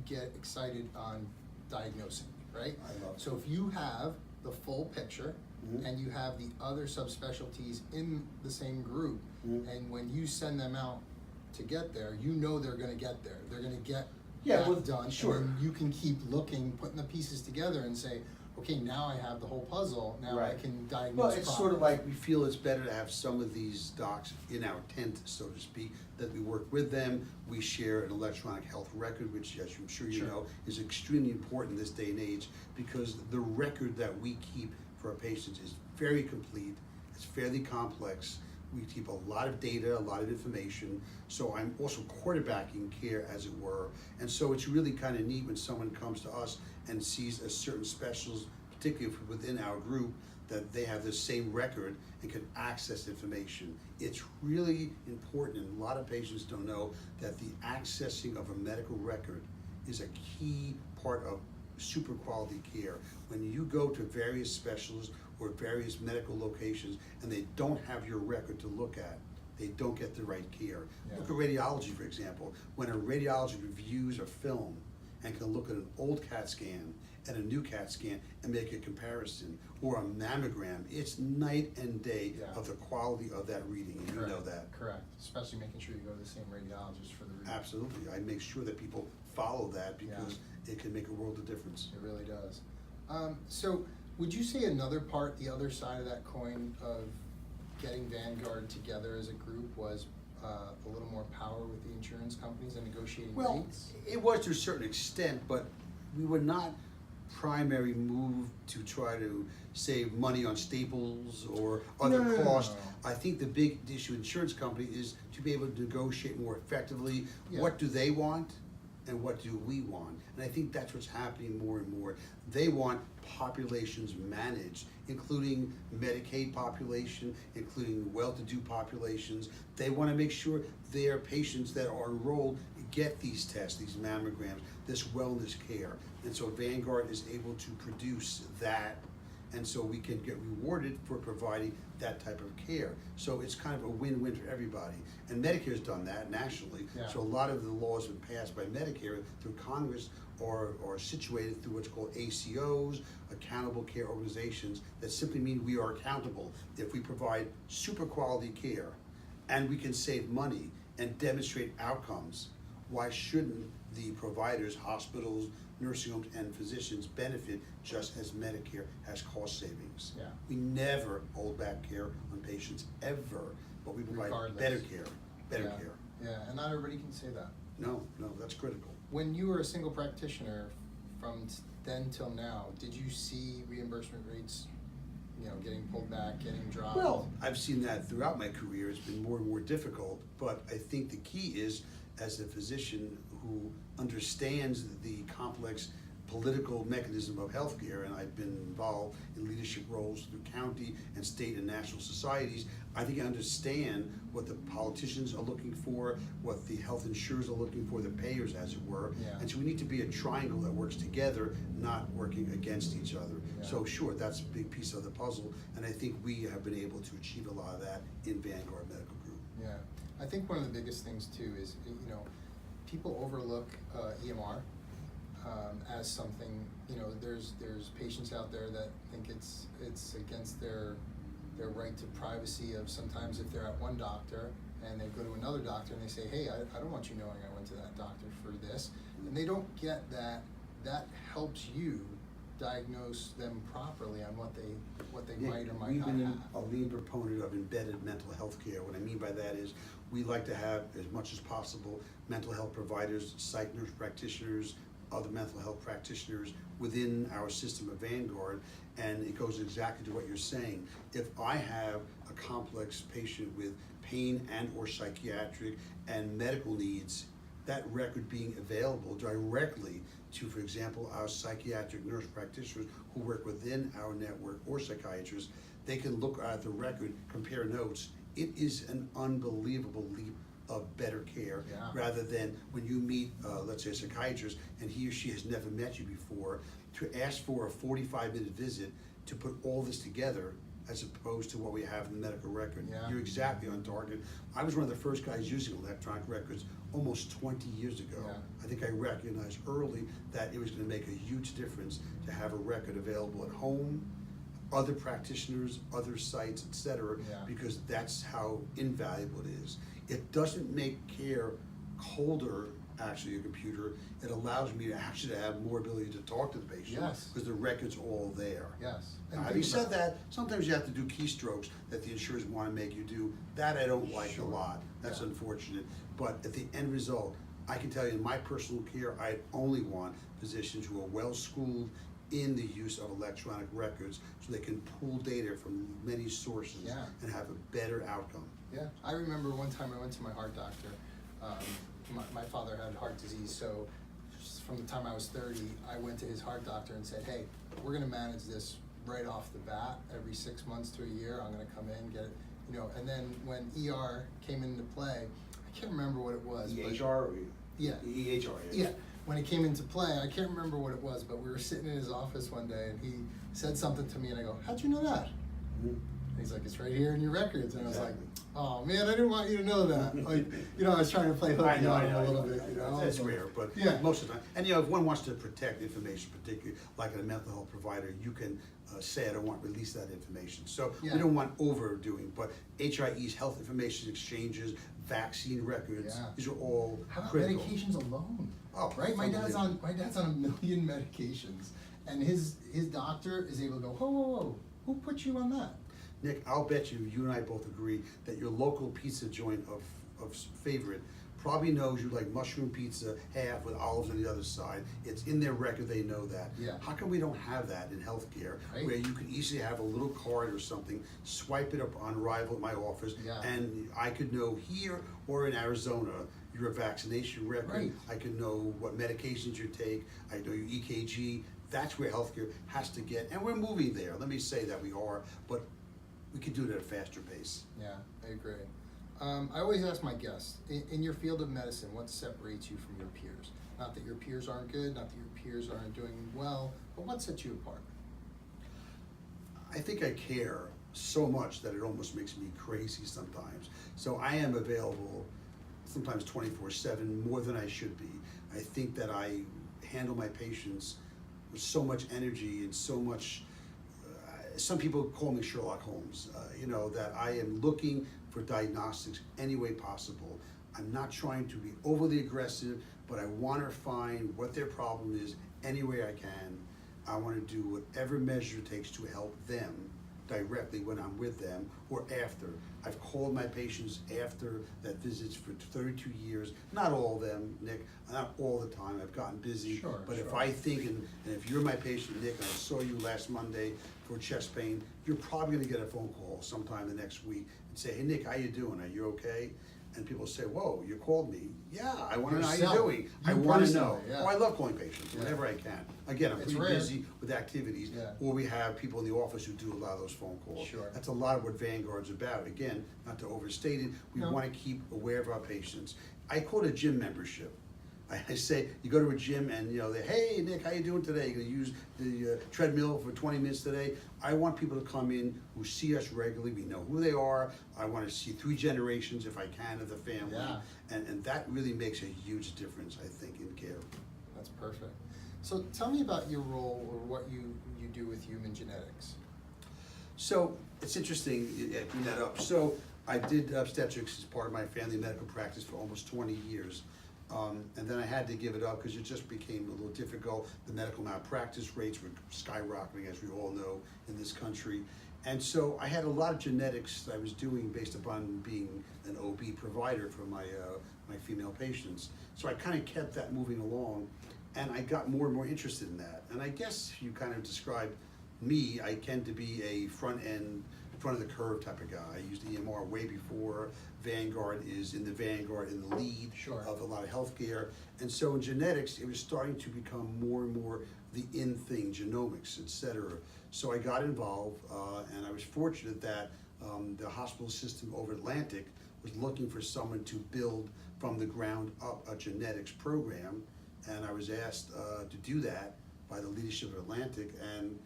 [SPEAKER 1] get excited on diagnosing, right?
[SPEAKER 2] I love it.
[SPEAKER 1] So if you have the full picture,
[SPEAKER 2] Mhm.
[SPEAKER 1] and you have the other subspecialties in the same group, and when you send them out to get there, you know they're gonna get there. They're gonna get that done.
[SPEAKER 2] sure.
[SPEAKER 1] And then you can keep looking, putting the pieces together and say, okay, now I have the whole puzzle, now I
[SPEAKER 2] Right.
[SPEAKER 1] can diagnose
[SPEAKER 2] Well, it's sort of
[SPEAKER 1] properly.
[SPEAKER 2] like we feel it's better to have some of these docs in our tent, so to speak, that we work with them. We share an electronic health record, which, as I'm sure you
[SPEAKER 1] Sure.
[SPEAKER 2] know, is extremely important in this day and age, because the record that we keep for our patients is very complete, it's fairly complex. We keep a lot of data, a lot of information, so I'm also quarterbacking care, as it were. And so it's really kind of neat when someone comes to us and sees a certain specialist, particularly within our group, that they have the same record and can access information. It's really important, and a lot of patients don't know that the accessing of a medical record is a key part of super quality care. When you go to various specialists or various medical locations and they don't have your record to look at, they don't get the right care.
[SPEAKER 1] Yeah.
[SPEAKER 2] Look at radiology, for example. When a radiologist reviews a film and can look at an old CAT scan and a new CAT scan and make a comparison, or a mammogram, it's night and day of the quality of that reading, and you know that.
[SPEAKER 1] Correct, especially making sure you go to the same radiologist for the reading.
[SPEAKER 2] Absolutely, I make sure that people follow that, because it can make a world of difference.
[SPEAKER 1] It really does. So would you say another part, the other side of that coin of getting Vanguard together as a group was a little more power with the insurance companies and negotiating
[SPEAKER 2] Well,
[SPEAKER 1] rates?
[SPEAKER 2] it was to a certain extent, but we were not primary move to try to save money on staples or other costs. I think the big issue with insurance company is to be able to negotiate more effectively.
[SPEAKER 1] Yeah.
[SPEAKER 2] What do they want? and what do we want. And I think that's what's happening more and more. They want populations managed, including Medicaid population, including well-to-do populations. They want to make sure their patients that are enrolled get these tests, these mammograms, this wellness care. And so Vanguard is able to produce that, and so we can get rewarded for providing that type of care. So it's kind of a win-win for everybody. And Medicare's done that nationally.
[SPEAKER 1] Yeah.
[SPEAKER 2] So a lot of the laws have been passed by Medicare through Congress are situated through what's called ACOs, accountable care organizations, that simply mean we are accountable. If we provide super quality care and we can save money and demonstrate outcomes, why shouldn't the providers, hospitals, nursing homes, and physicians benefit just as Medicare has cost savings?
[SPEAKER 1] Yeah.
[SPEAKER 2] We never hold back care on patients, ever, but we provide
[SPEAKER 1] Regardless.
[SPEAKER 2] better care, better
[SPEAKER 1] Yeah.
[SPEAKER 2] care.
[SPEAKER 1] Yeah, and not everybody can say that.
[SPEAKER 2] No, that's critical.
[SPEAKER 1] When you were a single practitioner, from then till now, did you see reimbursement rates, getting pulled back, getting dropped?
[SPEAKER 2] Well, I've seen that throughout my career. It's been more and more difficult, but I think the key is, as a physician who understands the complex political mechanism of healthcare, and I've been involved in leadership roles through county and state and national societies, I think I understand what the politicians are looking for, what the health insurers are looking for, the payers, as it were.
[SPEAKER 1] Yeah.
[SPEAKER 2] And so we need to be a triangle that works together, not working against each other.
[SPEAKER 1] Yeah.
[SPEAKER 2] So sure, that's a big piece of the puzzle, and I think we have been able to achieve a lot of that in Vanguard Medical Group.
[SPEAKER 1] Yeah, I think one of the biggest things too is, people overlook EMR as something, there's patients out there that think it's against their right to privacy of sometimes if they're at one doctor and they go to another doctor and they say, hey, I don't want you knowing I went to that doctor for this, and they don't get that helps you diagnose them properly on what they might or might
[SPEAKER 2] We've
[SPEAKER 1] not
[SPEAKER 2] been
[SPEAKER 1] have.
[SPEAKER 2] a lead proponent of embedded mental health care. What I mean by that is we like to have, as much as possible, mental health providers, psych nurse practitioners, other mental health practitioners within our system of Vanguard, and it goes exactly to what you're saying. If I have a complex patient with pain and or psychiatric and medical needs, that record being available directly to, for example, our psychiatric nurse practitioners who work within our network, or psychiatrists, they can look at the record, compare notes. It is an unbelievable leap of better care,
[SPEAKER 1] Yeah.
[SPEAKER 2] rather than when you meet, let's say, a psychiatrist, and he or she has never met you before, to ask for a 45-minute visit to put all this together, as opposed to what we have in the medical record.
[SPEAKER 1] Yeah.
[SPEAKER 2] You're exactly on target. I was one of the first guys using electronic records almost 20 years ago.
[SPEAKER 1] Yeah.
[SPEAKER 2] I think I recognized early that it was going to make a huge difference to have a record available at home, other practitioners, other sites, etc.,
[SPEAKER 1] Yeah.
[SPEAKER 2] because that's how invaluable it is. It doesn't make care colder, actually, a computer. It allows me to actually have more ability to talk to the patient.
[SPEAKER 1] Yes.
[SPEAKER 2] Because the record's all there.
[SPEAKER 1] Yes.
[SPEAKER 2] Now,
[SPEAKER 1] And
[SPEAKER 2] having
[SPEAKER 1] think
[SPEAKER 2] said
[SPEAKER 1] about-
[SPEAKER 2] that, sometimes you have to do keystrokes that the insurers want to make you do. That I don't like
[SPEAKER 1] Sure.
[SPEAKER 2] a lot. That's
[SPEAKER 1] Yeah.
[SPEAKER 2] unfortunate. But at the end result, I can tell you in my personal care, I only want physicians who are well-schooled in the use of electronic records so they can pull data from many sources
[SPEAKER 1] Yeah.
[SPEAKER 2] and have a better outcome.
[SPEAKER 1] Yeah, I remember one time I went to my heart doctor. My father had heart disease, so just from the time I was 30, I went to his heart doctor and said, hey, we're gonna manage this right off the bat. Every 6 months to a year, I'm gonna come in, get it, and then when ER came into play, I can't remember what it was. but-
[SPEAKER 2] EHR or
[SPEAKER 1] Yeah.
[SPEAKER 2] EHR?
[SPEAKER 1] Yeah, when it came into play, I can't remember what it was, but we were sitting in his office one day and he said something to me and I go, how'd you know that?
[SPEAKER 2] Mhm.
[SPEAKER 1] And he's like, it's right here in your records. And I was like,
[SPEAKER 2] Exactly.
[SPEAKER 1] oh man, I didn't want you to know that. Like, I was trying to play hooky on him a little bit,
[SPEAKER 2] That's rare, but
[SPEAKER 1] Yeah.
[SPEAKER 2] most of the time. And if one wants to protect information, particularly like a mental health provider, you can say, I don't want to release that information. So
[SPEAKER 1] Yeah.
[SPEAKER 2] we don't want overdoing, but HIEs, health information exchanges, vaccine records,
[SPEAKER 1] Yeah.
[SPEAKER 2] these are all
[SPEAKER 1] How about
[SPEAKER 2] critical.
[SPEAKER 1] medications alone?
[SPEAKER 2] Oh,
[SPEAKER 1] Right, my dad's
[SPEAKER 2] unbelievable.
[SPEAKER 1] on 1 million medications, and his doctor is able to go, whoa, who put you on that?
[SPEAKER 2] Nick, I'll bet you and I both agree that your local pizza joint of favorite probably knows you like mushroom pizza half with olives on the other side. It's in their record, they know that.
[SPEAKER 1] Yeah.
[SPEAKER 2] How come we don't have that in healthcare?
[SPEAKER 1] Right.
[SPEAKER 2] Where you could easily have a little card or something, swipe it up on arrival at my office,
[SPEAKER 1] Yeah.
[SPEAKER 2] and I could know here or in Arizona your vaccination record.
[SPEAKER 1] Right.
[SPEAKER 2] I can know what medications you take. I know your EKG. That's where healthcare has to get, and we're moving there. Let me say that we are, but we can do it at a faster pace.
[SPEAKER 1] Yeah, I agree. I always ask my guests, in your field of medicine, what separates you from your peers? Not that your peers aren't good, not that your peers aren't doing well, but what sets you apart?
[SPEAKER 2] I think I care so much that it almost makes me crazy sometimes. So I am available sometimes 24/7, more than I should be. I think that I handle my patients with so much energy and so much, some people call me Sherlock Holmes, that I am looking for diagnostics any way possible. I'm not trying to be overly aggressive, but I want to find what their problem is any way I can. I want to do whatever measure it takes to help them directly when I'm with them or after. I've called my patients after that visits for 32 years. Not all of them, Nick, not all the time. I've gotten busy.
[SPEAKER 1] Sure,
[SPEAKER 2] but
[SPEAKER 1] sure.
[SPEAKER 2] if I think, and if you're my patient, Nick, and I saw you last Monday for chest pain, you're probably gonna get a phone call sometime the next week and say, hey Nick, how you doing? Are you okay? And people say, whoa, you called me. Yeah, I want to know how
[SPEAKER 1] Yourself.
[SPEAKER 2] you're doing. I
[SPEAKER 1] You
[SPEAKER 2] want to
[SPEAKER 1] personally,
[SPEAKER 2] know.
[SPEAKER 1] yeah.
[SPEAKER 2] Oh, I love calling patients
[SPEAKER 1] Yeah.
[SPEAKER 2] whenever I can. Again, I'm
[SPEAKER 1] It's
[SPEAKER 2] pretty
[SPEAKER 1] rare.
[SPEAKER 2] busy with activities,
[SPEAKER 1] Yeah.
[SPEAKER 2] or we have people in the office who do a lot of those phone calls.
[SPEAKER 1] Sure.
[SPEAKER 2] That's a lot of what Vanguard's about. Again, not to overstate it, we
[SPEAKER 1] No.
[SPEAKER 2] want to keep aware of our patients. I call it a gym membership. I say, you go to a gym and they, hey Nick, how you doing today? You're gonna use the treadmill for 20 minutes today. I want people to come in who see us regularly. We know who they are. I want to see 3 generations if I can of the family.
[SPEAKER 1] Yeah.
[SPEAKER 2] And that really makes a huge difference, I think, in care.
[SPEAKER 1] That's perfect. So tell me about your role or what you do with human genetics.
[SPEAKER 2] So it's interesting you bring that up. So I did obstetrics as part of my family medical practice for almost 20 years. And then I had to give it up because it just became a little difficult. The medical malpractice rates were skyrocketing, as we all know, in this country. And so I had a lot of genetics that I was doing based upon being an OB provider for my female patients. So I kind of kept that moving along, and I got more and more interested in that. And I guess you kind of described me, I tend to be a front of the curve type of guy. I used EMR way before Vanguard is in the vanguard, in the lead
[SPEAKER 1] Sure.
[SPEAKER 2] of a lot of healthcare. And so in genetics, it was starting to become more and more the in thing, genomics, et cetera. So I got involved, and I was fortunate that the hospital system over Atlantic was looking for someone to build from the ground up a genetics program. And I was asked to do that by the leadership of Atlantic, and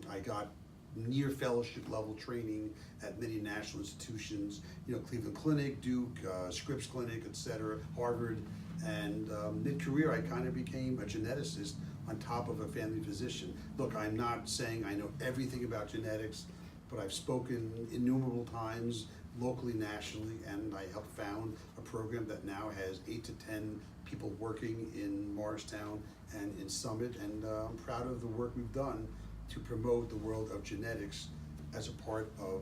[SPEAKER 2] I got near fellowship level training at many national institutions, Cleveland Clinic, Duke, Scripps Clinic, et cetera, Harvard. And mid-career, I kind of became a geneticist on top of a family physician. Look, I'm not saying I know everything about genetics, but I've spoken innumerable times locally, nationally, and I helped found a program that now has 8 to 10 people working in Morristown and in Summit, and I'm proud of the work we've done to promote the world of genetics as a part of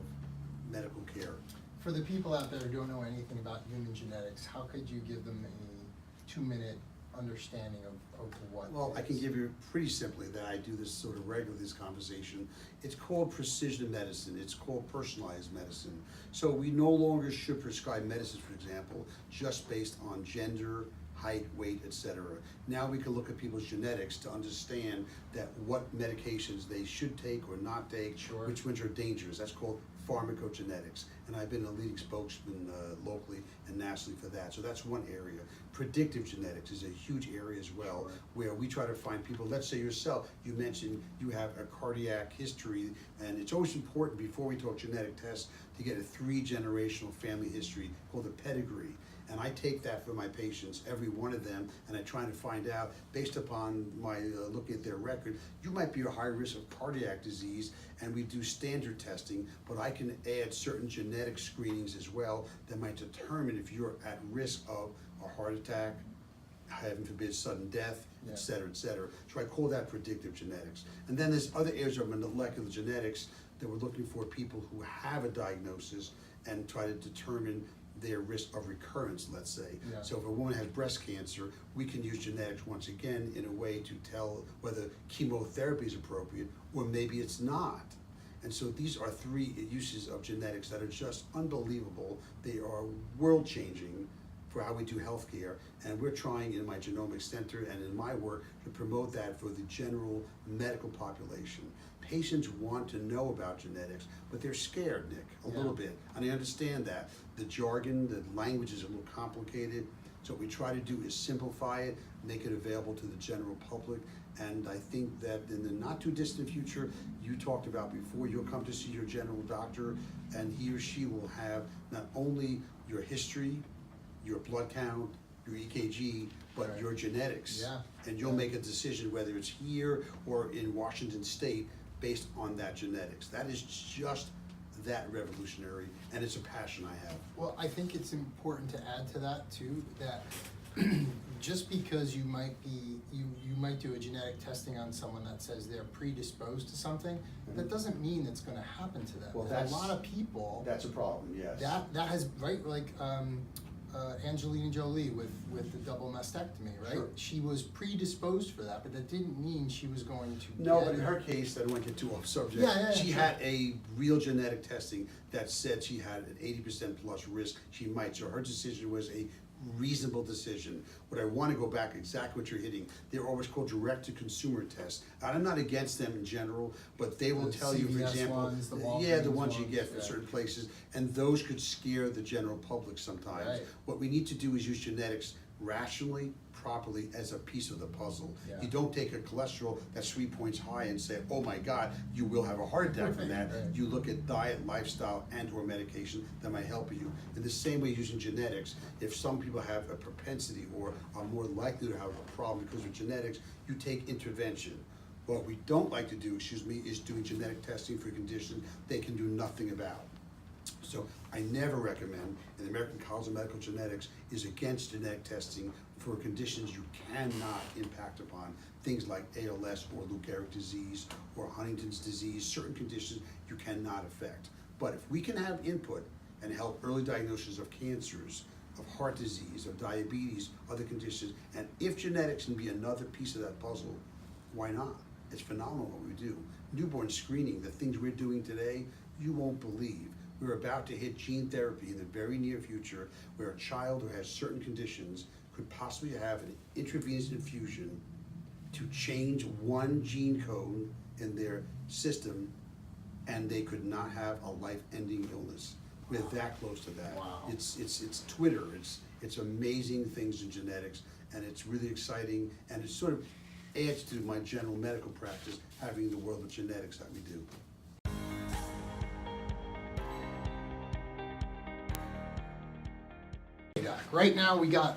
[SPEAKER 2] medical care.
[SPEAKER 1] For the people out there who don't know anything about human genetics, how could you give them a 2-minute understanding of what
[SPEAKER 2] Well,
[SPEAKER 1] it
[SPEAKER 2] I can
[SPEAKER 1] is?
[SPEAKER 2] give you pretty simply that I do this sort of regularly, this conversation. It's called precision medicine. It's called personalized medicine. So we no longer should prescribe medicines, for example, just based on gender, height, weight, et cetera. Now we can look at people's genetics to understand that what medications they should take or not take,
[SPEAKER 1] Sure.
[SPEAKER 2] which ones are dangerous. That's called pharmacogenetics. And I've been a leading spokesman locally and nationally for that. So that's one area. Predictive genetics is a huge area as well,
[SPEAKER 1] Sure.
[SPEAKER 2] where we try to find people, let's say yourself, you mentioned you have a cardiac history, and it's always important before we talk genetic tests to get a 3-generational family history called a pedigree. And I take that for my patients, every one of them, and I try to find out, based upon my looking at their record, you might be at a high risk of cardiac disease, and we do standard testing, but I can add certain genetic screenings as well that might determine if you're at risk of a heart attack, heaven forbid, sudden death,
[SPEAKER 1] Yeah.
[SPEAKER 2] et cetera, et cetera. So I call that predictive genetics. And then there's other areas of molecular genetics that we're looking for people who have a diagnosis and try to determine their risk of recurrence, let's say.
[SPEAKER 1] Yeah.
[SPEAKER 2] So if a woman has breast cancer, we can use genetics once again in a way to tell whether chemotherapy is appropriate or maybe it's not. And so these are 3 uses of genetics that are just unbelievable. They are world-changing, for how we do healthcare, and we're trying in my genomics center and in my work to promote that for the general medical population. Patients want to know about genetics, but they're scared, Nick, a little bit, and I understand that. The jargon, the language is a little complicated, so what we try to do is simplify it, make it available to the general public, and I think that in the not too distant future, you talked about before, you'll come to see your general doctor, and he or she will have not only your history, your blood count, your EKG, but your genetics.
[SPEAKER 1] Yeah.
[SPEAKER 2] And you'll make a decision whether it's here or in Washington State based on that genetics. That is just that revolutionary, and it's a passion I have.
[SPEAKER 1] Well, I think it's important to add to that too, that just because you might do a genetic testing on someone that says they're predisposed to something, that doesn't mean it's gonna happen to them.
[SPEAKER 2] Well,
[SPEAKER 1] There's a lot of people.
[SPEAKER 2] That's a problem, yes.
[SPEAKER 1] That has, right, like, Angelina Jolie with the double mastectomy, right?
[SPEAKER 2] Sure.
[SPEAKER 1] She was predisposed for that, but that didn't mean she was going to
[SPEAKER 2] No,
[SPEAKER 1] get
[SPEAKER 2] but in
[SPEAKER 1] it.
[SPEAKER 2] her case, I don't want to get too off subject.
[SPEAKER 1] Yeah,
[SPEAKER 2] She
[SPEAKER 1] sure.
[SPEAKER 2] had a real genetic testing that said she had an 80% plus risk she might, so her decision was a reasonable decision. What I want to go back, exactly what you're hitting, they're always called direct-to-consumer tests. I'm not against them in general, but they will
[SPEAKER 1] The
[SPEAKER 2] tell you, for
[SPEAKER 1] CVS
[SPEAKER 2] example,
[SPEAKER 1] ones, the
[SPEAKER 2] the
[SPEAKER 1] Walgreens
[SPEAKER 2] ones you
[SPEAKER 1] ones,
[SPEAKER 2] get from
[SPEAKER 1] yeah.
[SPEAKER 2] certain places, and those could scare the general public sometimes.
[SPEAKER 1] Right.
[SPEAKER 2] What we need to do is use genetics rationally, properly, as a piece of the puzzle.
[SPEAKER 1] Yeah.
[SPEAKER 2] You don't take a cholesterol that's 3 points high and say, oh my God, you will have a heart attack from that.
[SPEAKER 1] Right.
[SPEAKER 2] You look at diet, lifestyle, and or medication that might help you. In the same way, using genetics, if some people have a propensity or are more likely to have a problem because of genetics, you take intervention. What we don't like to do, is doing genetic testing for conditions they can do nothing about. So I never recommend, and the American College of Medical Genetics is against genetic testing for conditions you cannot impact upon. Things like ALS or Lou Gehrig disease or Huntington's disease, certain conditions you cannot affect. But if we can have input and help early diagnosis of cancers, of heart disease, of diabetes, other conditions, and if genetics can be another piece of that puzzle, why not? It's phenomenal what we do. Newborn screening, the things we're doing today, you won't believe. We're about to hit gene therapy in the very near future where a child who has certain conditions could possibly have an intravenous infusion to change one gene code in their system, and they could not have a life-ending illness. We're that close to that.
[SPEAKER 1] Wow.
[SPEAKER 2] It's Twitter, it's amazing things in genetics, and it's really exciting, and it sort of adds to my general medical practice, having the world of genetics that we do.
[SPEAKER 1] Right now we got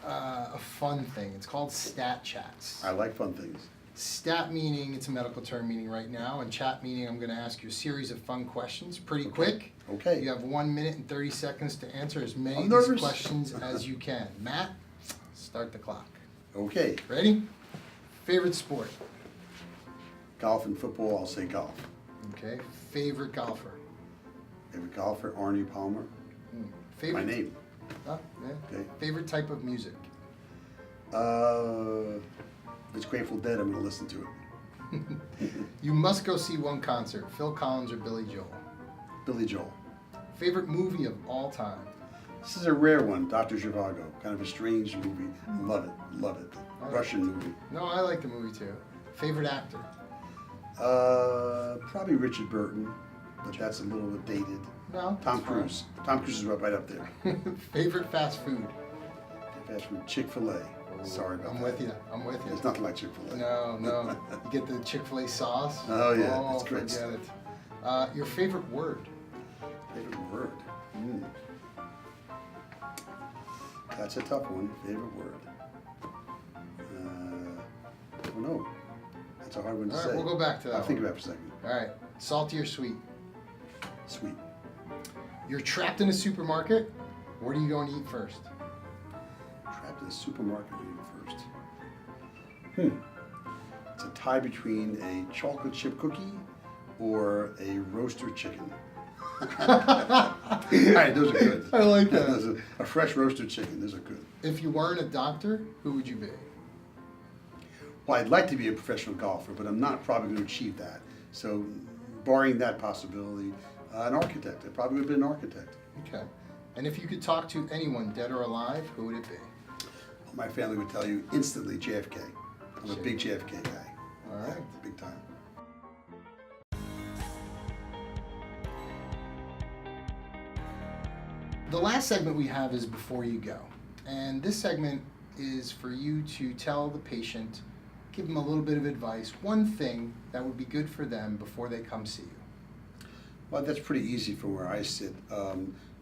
[SPEAKER 1] a fun thing. It's called Stat Chats.
[SPEAKER 2] I like fun things.
[SPEAKER 1] Stat meaning, it's a medical term meaning right now, and chat meaning I'm going to ask you a series of fun questions, pretty quick.
[SPEAKER 2] Okay.
[SPEAKER 1] You have 1 minute and 30 seconds to answer as many
[SPEAKER 2] I'm
[SPEAKER 1] of these
[SPEAKER 2] nervous.
[SPEAKER 1] questions as you can. Matt, start the clock.
[SPEAKER 2] Okay,
[SPEAKER 1] Ready? Favorite sport?
[SPEAKER 2] golf and football, I'll say golf.
[SPEAKER 1] Okay. Favorite golfer?
[SPEAKER 2] Favorite golfer, Arnie Palmer,
[SPEAKER 1] Favorite.
[SPEAKER 2] my name.
[SPEAKER 1] Oh, yeah.
[SPEAKER 2] Okay.
[SPEAKER 1] Favorite type of music?
[SPEAKER 2] If it's Grateful Dead, I'm gonna listen to it.
[SPEAKER 1] You must go see one concert. Phil Collins or Billy Joel?
[SPEAKER 2] Billy Joel.
[SPEAKER 1] Favorite movie of all time?
[SPEAKER 2] This is a rare one, Dr. Zhivago, kind of a strange movie. Love it, love it. Russian movie.
[SPEAKER 1] No, I like the movie too. Favorite actor?
[SPEAKER 2] Probably Richard Burton, but that's a little bit dated.
[SPEAKER 1] No.
[SPEAKER 2] Tom
[SPEAKER 1] that's fine.
[SPEAKER 2] Cruise. Tom Cruise is right up there.
[SPEAKER 1] Favorite fast food?
[SPEAKER 2] Fast food, Chick-fil-A. Sorry about
[SPEAKER 1] I'm
[SPEAKER 2] that.
[SPEAKER 1] with you. I'm with you.
[SPEAKER 2] It's nothing like Chick-fil-A.
[SPEAKER 1] No. You get the Chick-fil-A sauce?
[SPEAKER 2] Oh, yeah, it's great
[SPEAKER 1] forget
[SPEAKER 2] stuff.
[SPEAKER 1] it. Your favorite word?
[SPEAKER 2] Favorite word? That's a tough one. Favorite word? I don't know. That's a hard one to
[SPEAKER 1] All
[SPEAKER 2] say.
[SPEAKER 1] right, we'll go back to that
[SPEAKER 2] I'll think
[SPEAKER 1] one.
[SPEAKER 2] about it for a second.
[SPEAKER 1] All right. Salty or sweet?
[SPEAKER 2] Sweet.
[SPEAKER 1] You're trapped in a supermarket. Where do you go and eat first?
[SPEAKER 2] Trapped in a supermarket eating first. It's a tie between a chocolate chip cookie or a roaster chicken. All right, those are good.
[SPEAKER 1] I like that.
[SPEAKER 2] Those are a fresh roasted chicken. Those are good.
[SPEAKER 1] If you weren't a doctor, who would you be?
[SPEAKER 2] Well, I'd like to be a professional golfer, but I'm not probably going to achieve that. So, barring that possibility, an architect. I probably would have been an architect.
[SPEAKER 1] Okay. And if you could talk to anyone, dead or alive, who would it be?
[SPEAKER 2] My family would tell you instantly JFK. I'm a big JFK guy.
[SPEAKER 1] All right.
[SPEAKER 2] Big time.
[SPEAKER 1] The last segment we have is Before You Go. And this segment is for you to tell the patient, give them a little bit of advice, one thing that would be good for them before they come see you.
[SPEAKER 2] Well, that's pretty easy from where I sit.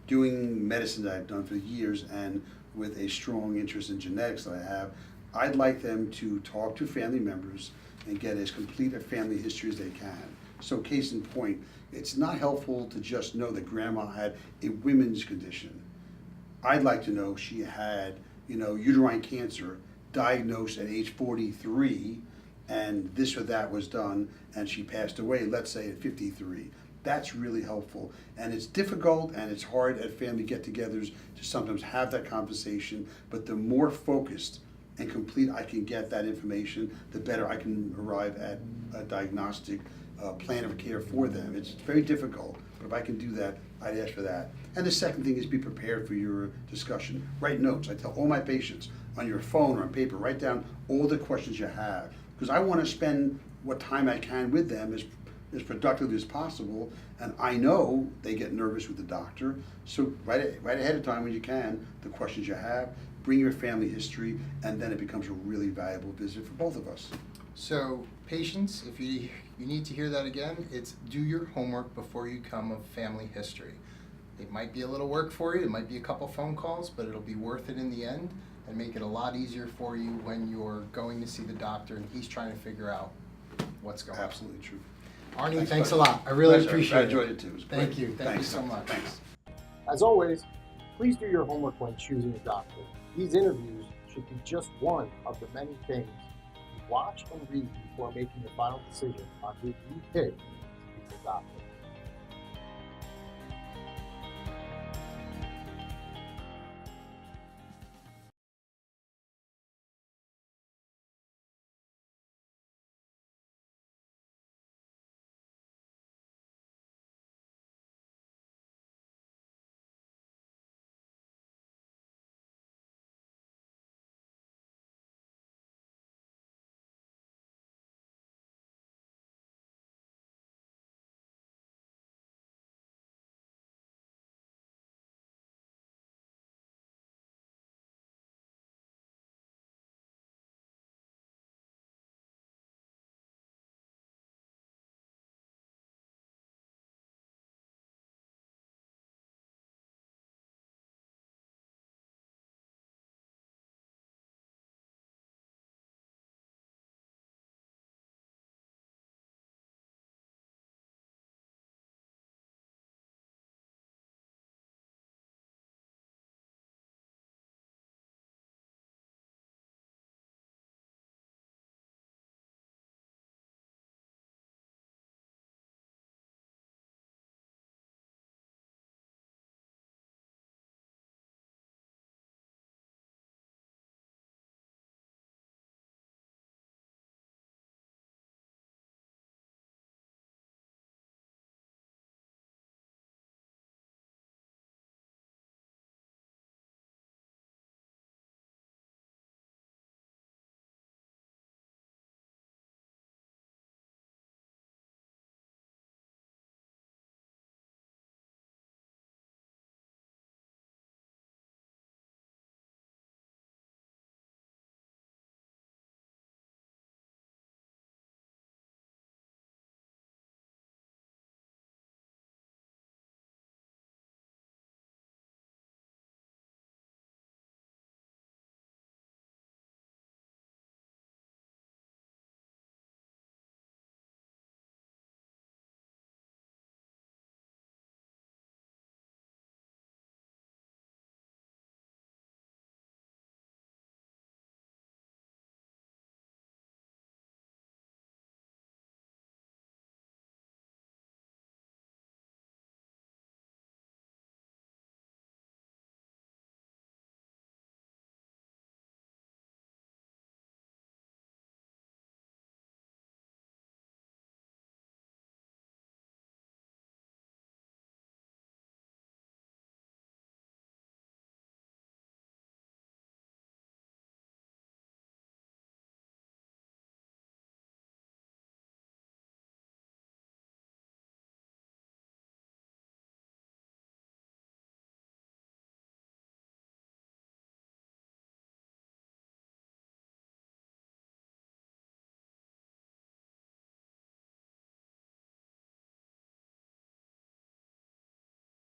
[SPEAKER 2] Doing medicine that I've done for years and with a strong interest in genetics that I have, I'd like them to talk to family members and get as complete a family history as they can. So case in point, it's not helpful to just know that grandma had a women's condition. I'd like to know she had, uterine cancer diagnosed at age 43 and this or that was done and she passed away, let's say at 53. That's really helpful. And it's difficult and it's hard at family get-togethers to sometimes have that conversation, but the more focused and complete I can get that information, the better I can arrive at a diagnostic plan of care for them. It's very difficult, but if I can do that, I'd ask for that. And the second thing is be prepared for your discussion. Write notes. I tell all my patients on your phone or on paper, write down all the questions you have, because I want to spend what time I can with them as productively as possible, and I know they get nervous with the doctor, so write ahead of time when you can the questions you have, bring your family history, and then it becomes a really valuable visit for both of us.
[SPEAKER 1] So patients, if you need to hear that again, it's do your homework before you come of family history. It might be a little work for you, it might be a couple phone calls, but it'll be worth it in the end and make it a lot easier for you when you're going to see the doctor and he's trying to figure out what's going on.
[SPEAKER 2] Absolutely true.
[SPEAKER 1] Arnie, thanks a lot. I really appreciate it.
[SPEAKER 2] I enjoyed it too. It was
[SPEAKER 1] Thank
[SPEAKER 2] great.
[SPEAKER 1] you. Thank you so
[SPEAKER 2] Thanks.
[SPEAKER 1] much.
[SPEAKER 2] Thanks.
[SPEAKER 1] As always, please do your homework when choosing a doctor. These interviews should be just one of the many things you watch and read before making your final decision on who you pick to be your doctor.